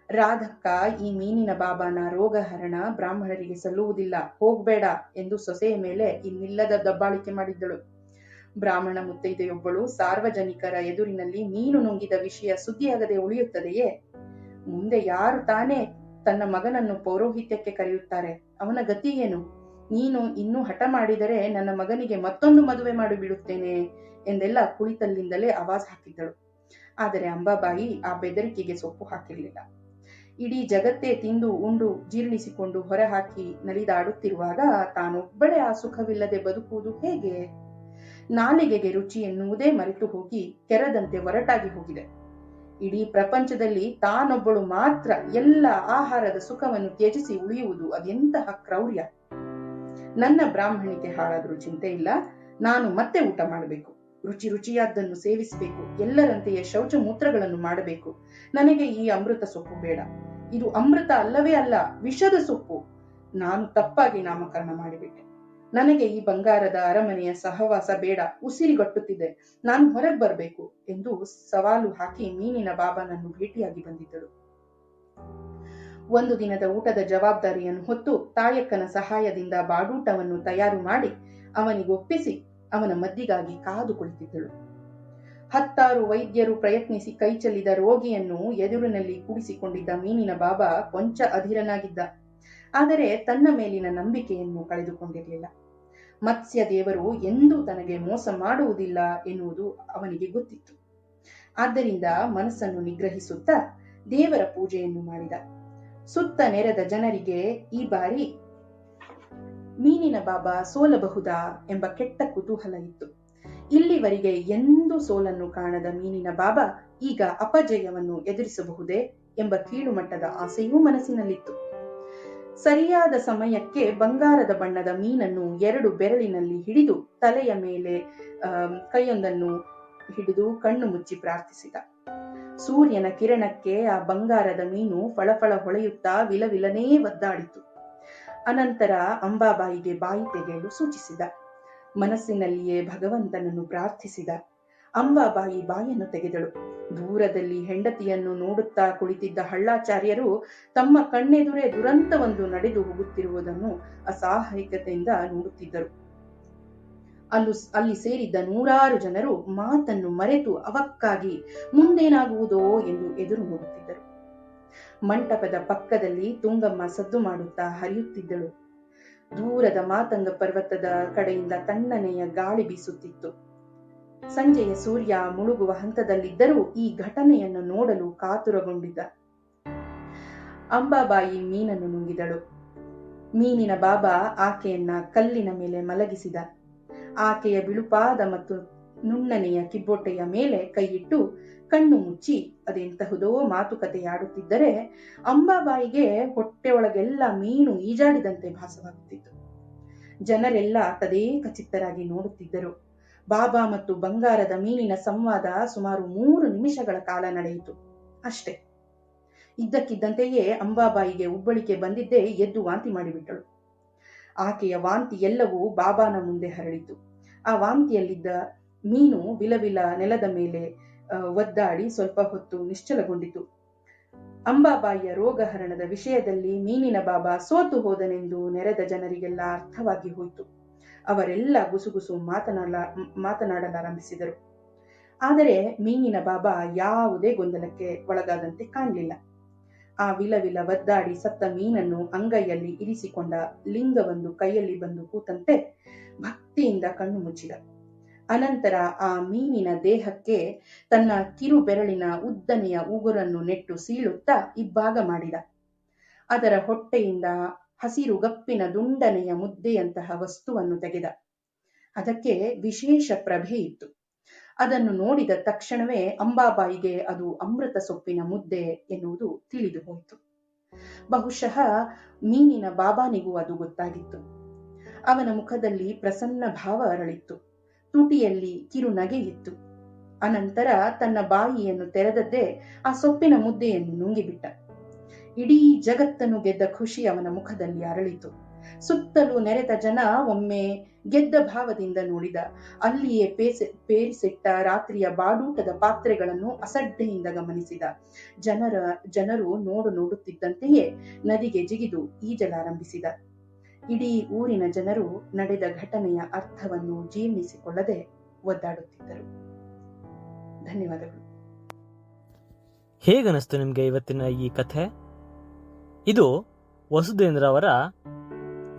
ರಾಧಕ್ಕ ಈ ಮೀನಿನ ಬಾಬಾನ ರೋಗಹರಣ ಬ್ರಾಹ್ಮಣರಿಗೆ ಸಲ್ಲುವುದಿಲ್ಲ, ಹೋಗ್ಬೇಡ ಎಂದು ಸೊಸೆಯ ಮೇಲೆ ಇನ್ನಿಲ್ಲದ ದಬ್ಬಾಳಿಕೆ ಮಾಡಿದ್ದಳು. ಬ್ರಾಹ್ಮಣ ಮುತ್ತೈದೆಯೊಬ್ಬಳು ಸಾರ್ವಜನಿಕರ ಎದುರಿನಲ್ಲಿ ಮೀನು ನುಂಗಿದ ವಿಷಯ ಸುದ್ದಿಯಾಗದೆ ಉಳಿಯುತ್ತದೆಯೇ? ಮುಂದೆ ಯಾರು ತಾನೇ ತನ್ನ ಮಗನನ್ನು ಪೌರೋಹಿತ್ಯಕ್ಕೆ ಕರೆಯುತ್ತಾರೆ? ಅವನ ಗತಿ ಏನು? ನೀನು ಇನ್ನೂ ಹಠ ಮಾಡಿದರೆ ನನ್ನ ಮಗನಿಗೆ ಮತ್ತೊಂದು ಮದುವೆ ಮಾಡಿ ಬಿಡುತ್ತೇನೆ ಎಂದೆಲ್ಲ ಕುಳಿತಲ್ಲಿಂದಲೇ ಆವಾಜ್ ಹಾಕಿದ್ದಳು. ಆದರೆ ಅಂಬಾಬಾಯಿ ಆ ಬೆದರಿಕೆಗೆ ಸೊಪ್ಪು ಹಾಕಿರಲಿಲ್ಲ. ಇಡೀ ಜಗತ್ತೇ ತಿಂದು ಉಂಡು ಜೀರ್ಣಿಸಿಕೊಂಡು ಹೊರಹಾಕಿ ನಲಿದಾಡುತ್ತಿರುವಾಗ ತಾನೊಬ್ಬಳೇ ಆ ಸುಖವಿಲ್ಲದೆ ಬದುಕುವುದು ಹೇಗೆ? ನಾಲಿಗೆಗೆ ರುಚಿ ಎನ್ನುವುದೇ ಮರೆತು ಹೋಗಿ ಕೆರದಂತೆ ಒರಟಾಗಿ ಹೋಗಿದೆ. ಇಡೀ ಪ್ರಪಂಚದಲ್ಲಿ ತಾನೊಬ್ಬಳು ಮಾತ್ರ ಎಲ್ಲ ಆಹಾರದ ಸುಖವನ್ನು ತ್ಯಜಿಸಿ ಉಳಿಯುವುದು ಅದೆಂತಹ ಕ್ರೌರ್ಯ! ನನ್ನ ಬ್ರಾಹ್ಮಣಿಕೆ ಹಾಳಾದ್ರೂ ಚಿಂತೆ ಇಲ್ಲ, ನಾನು ಮತ್ತೆ ಊಟ ಮಾಡಬೇಕು, ರುಚಿ ರುಚಿಯಾದ್ದನ್ನು ಸೇವಿಸಬೇಕು, ಎಲ್ಲರಂತೆಯೇ ಶೌಚ ಮೂತ್ರಗಳನ್ನು ಮಾಡಬೇಕು. ನನಗೆ ಈ ಅಮೃತ ಸೊಪ್ಪು ಬೇಡ. ಇದು ಅಮೃತ ಅಲ್ಲವೇ ಅಲ್ಲ, ವಿಷದ ಸೊಪ್ಪು. ನಾನು ತಪ್ಪಾಗಿ ನಾಮಕರಣ ಮಾಡಿಬಿಟ್ಟೆ. ನನಗೆ ಈ ಬಂಗಾರದ ಅರಮನೆಯ ಸಹವಾಸ ಬೇಡ, ಉಸಿರಿಗಟ್ಟುತ್ತಿದೆ, ನಾನು ಹೊರಗೆ ಬರಬೇಕು ಎಂದು ಸವಾಲು ಹಾಕಿ ಮೀನಿನ ಬಾಬಾನನ್ನು ಭೇಟಿಯಾಗಿ ಬಂದಿದ್ದಳು. ಒಂದು ದಿನದ ಊಟದ ಜವಾಬ್ದಾರಿಯನ್ನು ಹೊತ್ತು ತಾಯಕ್ಕನ ಸಹಾಯದಿಂದ ಬಾಡೂಟವನ್ನು ತಯಾರು ಮಾಡಿ ಅವನಿಗೊಪ್ಪಿಸಿ ಅವನ ಮದ್ದಿಗಾಗಿ ಕಾದು ಕುಳಿತಿದ್ದಳು. 10 ವೈದ್ಯರು ಪ್ರಯತ್ನಿಸಿ ಕೈಚೆಲ್ಲಿದ ರೋಗಿಯನ್ನು ಎದುರಿನಲ್ಲಿ ಕೂಡಿಸಿಕೊಂಡಿದ್ದ ಮೀನಿನ ಬಾಬಾ ಕೊಂಚ ಅಧೀರನಾಗಿದ್ದ. ಆದರೆ ತನ್ನ ಮೇಲಿನ ನಂಬಿಕೆಯನ್ನು ಕಳೆದುಕೊಂಡಿರಲಿಲ್ಲ. ಮತ್ಸ್ಯ ದೇವರು ಎಂದೂ ತನಗೆ ಮೋಸ ಮಾಡುವುದಿಲ್ಲ ಎನ್ನುವುದು ಅವನಿಗೆ ಗೊತ್ತಿತ್ತು. ಆದ್ದರಿಂದ ಮನಸ್ಸನ್ನು ನಿಗ್ರಹಿಸುತ್ತಾ ದೇವರ ಪೂಜೆಯನ್ನು ಮಾಡಿದ. ಸುತ್ತ ನೆರೆದ ಜನರಿಗೆ ಈ ಬಾರಿ ಮೀನಿನ ಬಾಬಾ ಸೋಲಬಹುದಾ ಎಂಬ ಕೆಟ್ಟ ಕುತೂಹಲ ಇತ್ತು. ಇಲ್ಲಿವರೆಗೆ ಎಂದೂ ಸೋಲನ್ನು ಕಾಣದ ಮೀನಿನ ಬಾಬಾ ಈಗ ಅಪಜಯವನ್ನು ಎದುರಿಸಬಹುದೇ ಎಂಬ ಕೀಳುಮಟ್ಟದ ಆಸೆಯೂ ಮನಸ್ಸಿನಲ್ಲಿತ್ತು. ಸರಿಯಾದ ಸಮಯಕ್ಕೆ ಬಂಗಾರದ ಬಣ್ಣದ ಮೀನನ್ನು 2 ಬೆರಳಿನಲ್ಲಿ ಹಿಡಿದು ತಲೆಯ ಮೇಲೆ ಕೈಯೊಂದನ್ನು ಹಿಡಿದು ಕಣ್ಣು ಮುಚ್ಚಿ ಪ್ರಾರ್ಥಿಸಿದ. ಸೂರ್ಯನ ಕಿರಣಕ್ಕೆ ಆ ಬಂಗಾರದ ಮೀನು ಫಳಫಳ ಹೊಳೆಯುತ್ತಾ ವಿಲವಿಲನೇ ಒದ್ದಾಡಿತು. ಅನಂತರ ಅಂಬಾಬಾಯಿಗೆ ಬಾಯಿ ತೆಗೆಯಲು ಸೂಚಿಸಿದ. ಮನಸ್ಸಿನಲ್ಲಿಯೇ ಭಗವಂತನನ್ನು ಪ್ರಾರ್ಥಿಸಿದ. ಅಂಬಾಬಾಯಿ ಬಾಯನ್ನು ತೆಗೆದಳು. ದೂರದಲ್ಲಿ ಹೆಂಡತಿಯನ್ನು ನೋಡುತ್ತಾ ಕುಳಿತಿದ್ದ ಹಳ್ಳಾಚಾರ್ಯರು ತಮ್ಮ ಕಣ್ಣೆದುರೇ ದುರಂತವೊಂದು ನಡೆದು ಹೋಗುತ್ತಿರುವುದನ್ನು ಅಸಹಾಯಕತೆಯಿಂದ ನೋಡುತ್ತಿದ್ದರು. ಅಲ್ಲಿ ಸೇರಿದ್ದ 100 ಜನರು ಮಾತನ್ನು ಮರೆತು ಅವಕ್ಕಾಗಿ ಮುಂದೇನಾಗುವುದೋ ಎಂದು ಎದುರು ನೋಡುತ್ತಿದ್ದರು. ಮಂಟಪದ ಪಕ್ಕದಲ್ಲಿ ತುಂಗಮ್ಮ ಸದ್ದು ಮಾಡುತ್ತಾ ಹರಿಯುತ್ತಿದ್ದಳು. ದೂರದ ಮಾತಂಗ ಪರ್ವತದ ಕಡೆಯಿಂದ ತಣ್ಣನೆಯ ಗಾಳಿ ಬೀಸುತ್ತಿತ್ತು. ಸಂಜೆಯ ಸೂರ್ಯ ಮುಳುಗುವ ಹಂತದಲ್ಲಿದ್ದರೂ ಈ ಘಟನೆಯನ್ನು ನೋಡಲು ಕಾತುರಗೊಂಡಿದ್ದ. ಅಂಬಾಬಾಯಿ ಮೀನನ್ನು ನುಂಗಿದಳು. ಮೀನಿನ ಬಾಬಾ ಆಕೆಯನ್ನ ಕಲ್ಲಿನ ಮೇಲೆ ಮಲಗಿಸಿದ. ಆಕೆಯ ಬಿಳುಪಾದ ಮತ್ತು ನುಣ್ಣನೆಯ ಕಿಬ್ಬೊಟ್ಟೆಯ ಮೇಲೆ ಕೈಯಿಟ್ಟು ಕಣ್ಣು ಮುಚ್ಚಿ ಅದೆಂತಹುದೋ ಮಾತುಕತೆಯಾಡುತ್ತಿದ್ದರೆ ಅಂಬಾಬಾಯಿಗೆ ಹೊಟ್ಟೆಯೊಳಗೆಲ್ಲ ಮೀನು ಈಜಾಡಿದಂತೆ ಭಾಸವಾಗುತ್ತಿತ್ತು. ಜನರೆಲ್ಲ ತದೇಕ ಚಿತ್ತರಾಗಿ ನೋಡುತ್ತಿದ್ದರು. ಬಾಬಾ ಮತ್ತು ಬಂಗಾರದ ಮೀನಿನ ಸಂವಾದ ಸುಮಾರು 3 ನಿಮಿಷಗಳ ಕಾಲ ನಡೆಯಿತು. ಅಷ್ಟೇ. ಇದ್ದಕ್ಕಿದ್ದಂತೆಯೇ ಅಂಬಾಬಾಯಿಗೆ ಉಬ್ಬಳಿಕೆ ಬಂದಿದ್ದೇ ಎದ್ದು ವಾಂತಿ ಮಾಡಿಬಿಟ್ಟಳು. ಆಕೆಯ ವಾಂತಿ ಎಲ್ಲವೂ ಬಾಬಾನ ಮುಂದೆ ಹರಡಿತು. ಆ ವಾಂತಿಯಲ್ಲಿದ್ದ ಮೀನು ವಿಲವಿಲ ನೆಲದ ಮೇಲೆ ಒದ್ದಾಡಿ ಸ್ವಲ್ಪ ಹೊತ್ತು ನಿಶ್ಚಲಗೊಂಡಿತು. ಅಂಬಾಬಾಯಿಯ ರೋಗಹರಣದ ವಿಷಯದಲ್ಲಿ ಮೀನಿನ ಬಾಬಾ ಸೋತು ಹೋದನೆಂದು ನೆರೆದ ಜನರಿಗೆಲ್ಲ ಅರ್ಥವಾಗಿ ಹೋಯಿತು. ಅವರೆಲ್ಲ ಗುಸುಗುಸು ಮಾತನಾಡಲಾರಂಭಿಸಿದರು. ಆದರೆ ಮೀನಿನ ಬಾಬಾ ಯಾವುದೇ ಗೊಂದಲಕ್ಕೆ ಒಳಗಾದಂತೆ ಕಾಣಲಿಲ್ಲ. ಆ ವಿಲವಿಲ ಒದ್ದಾಡಿ ಸತ್ತ ಮೀನನ್ನು ಅಂಗೈಯಲ್ಲಿ ಇರಿಸಿಕೊಂಡ ಲಿಂಗವೊಂದು ಕೈಯಲ್ಲಿ ಬಂದು ಕೂತಂತೆ ಭಕ್ತಿಯಿಂದ ಕಣ್ಣು ಮುಚ್ಚಿದ. ಅನಂತರ ಆ ಮೀನಿನ ದೇಹಕ್ಕೆ ತನ್ನ ಕಿರು ಬೆರಳಿನ ಉದ್ದನೆಯ ಉಗುರನ್ನು ನೆಟ್ಟು ಸೀಳುತ್ತಾ ಇಬ್ಬಾಗ ಮಾಡಿದ. ಅದರ ಹೊಟ್ಟೆಯಿಂದ ಹಸಿರು ಗಪ್ಪಿನ ದುಂಡನೆಯ ಮುದ್ದೆಯಂತಹ ವಸ್ತುವನ್ನು ತೆಗೆದ. ಅದಕ್ಕೆ ವಿಶೇಷ ಪ್ರಭೆ ಇತ್ತು. ಅದನ್ನು ನೋಡಿದ ತಕ್ಷಣವೇ ಅಂಬಾಬಾಯಿಗೆ ಅದು ಅಮೃತ ಸೊಪ್ಪಿನ ಮುದ್ದೆ ಎನ್ನುವುದು ತಿಳಿದು ಹೋಯಿತು. ಬಹುಶಃ ಮೀನಿನ ಬಾಬಾನಿಗೂ ಅದು ಗೊತ್ತಾಗಿತ್ತು. ಅವನ ಮುಖದಲ್ಲಿ ಪ್ರಸನ್ನ ಭಾವ ಅರಳಿತ್ತು. ತುಟಿಯಲ್ಲಿ ಕಿರು ನಗೆಯಿತ್ತು. ಅನಂತರ ತನ್ನ ಬಾಯಿಯನ್ನು ತೆರೆದದ್ದೇ ಆ ಸೊಪ್ಪಿನ ಮುದ್ದೆಯನ್ನು ನುಂಗಿಬಿಟ್ಟ. ಇಡೀ ಜಗತ್ತನ್ನು ಗೆದ್ದ ಖುಷಿ ಅವನ ಮುಖದಲ್ಲಿ ಅರಳಿತು. ಸುತ್ತಲೂ ನೆರೆದ ಜನ ಒಮ್ಮೆ ಗೆದ್ದ ಭಾವದಿಂದ ನೋಡಿದ. ಅಲ್ಲಿಯೇ ಪೇರಿಸಿಟ್ಟ ರಾತ್ರಿಯ ಬಾಡೂಟದ ಪಾತ್ರೆಗಳನ್ನು ಅಸಡ್ಡೆಯಿಂದ ಗಮನಿಸಿದ. ಜನರು ನೋಡುತ್ತಿದ್ದಂತೆಯೇ ನದಿಗೆ ಜಿಗಿದು ಈಜಲಾರಂಭಿಸಿದ. ಇಡೀ ಊರಿನ ಜನರು ನಡೆದ ಘಟನೆಯ ಅರ್ಥವನ್ನು ಜೀರ್ಣಿಸಿಕೊಳ್ಳದೆ ಒದ್ದಾಡುತ್ತಿದ್ದರು. ಧನ್ಯವಾದಗಳು. ಹೇಗನಿಸ್ತು ನಿಮಗೆ ಇವತ್ತಿನ ಈ ಕಥೆ? ಇದು ವಸುಧೇಂದ್ರ ಅವರ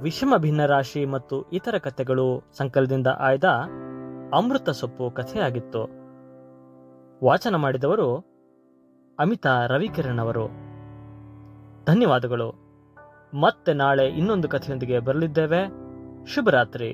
ವಿಷಮ ಭಿನ್ನರಾಶಿ ಮತ್ತು ಇತರ ಕಥೆಗಳು ಸಂಕಲನದಿಂದ ಆಯ್ದ ಅಮೃತ ಸೊಪ್ಪು ಕಥೆಯಾಗಿತ್ತು. ವಾಚನ ಮಾಡಿದವರು ಅಮಿತಾ ರವಿಕಿರಣ್ ಅವರು. ಧನ್ಯವಾದಗಳು. ಮತ್ತೆ ನಾಳೆ ಇನ್ನೊಂದು ಕಥೆಯೊಂದಿಗೆ ಬರಲಿದ್ದೇವೆ. ಶುಭರಾತ್ರಿ.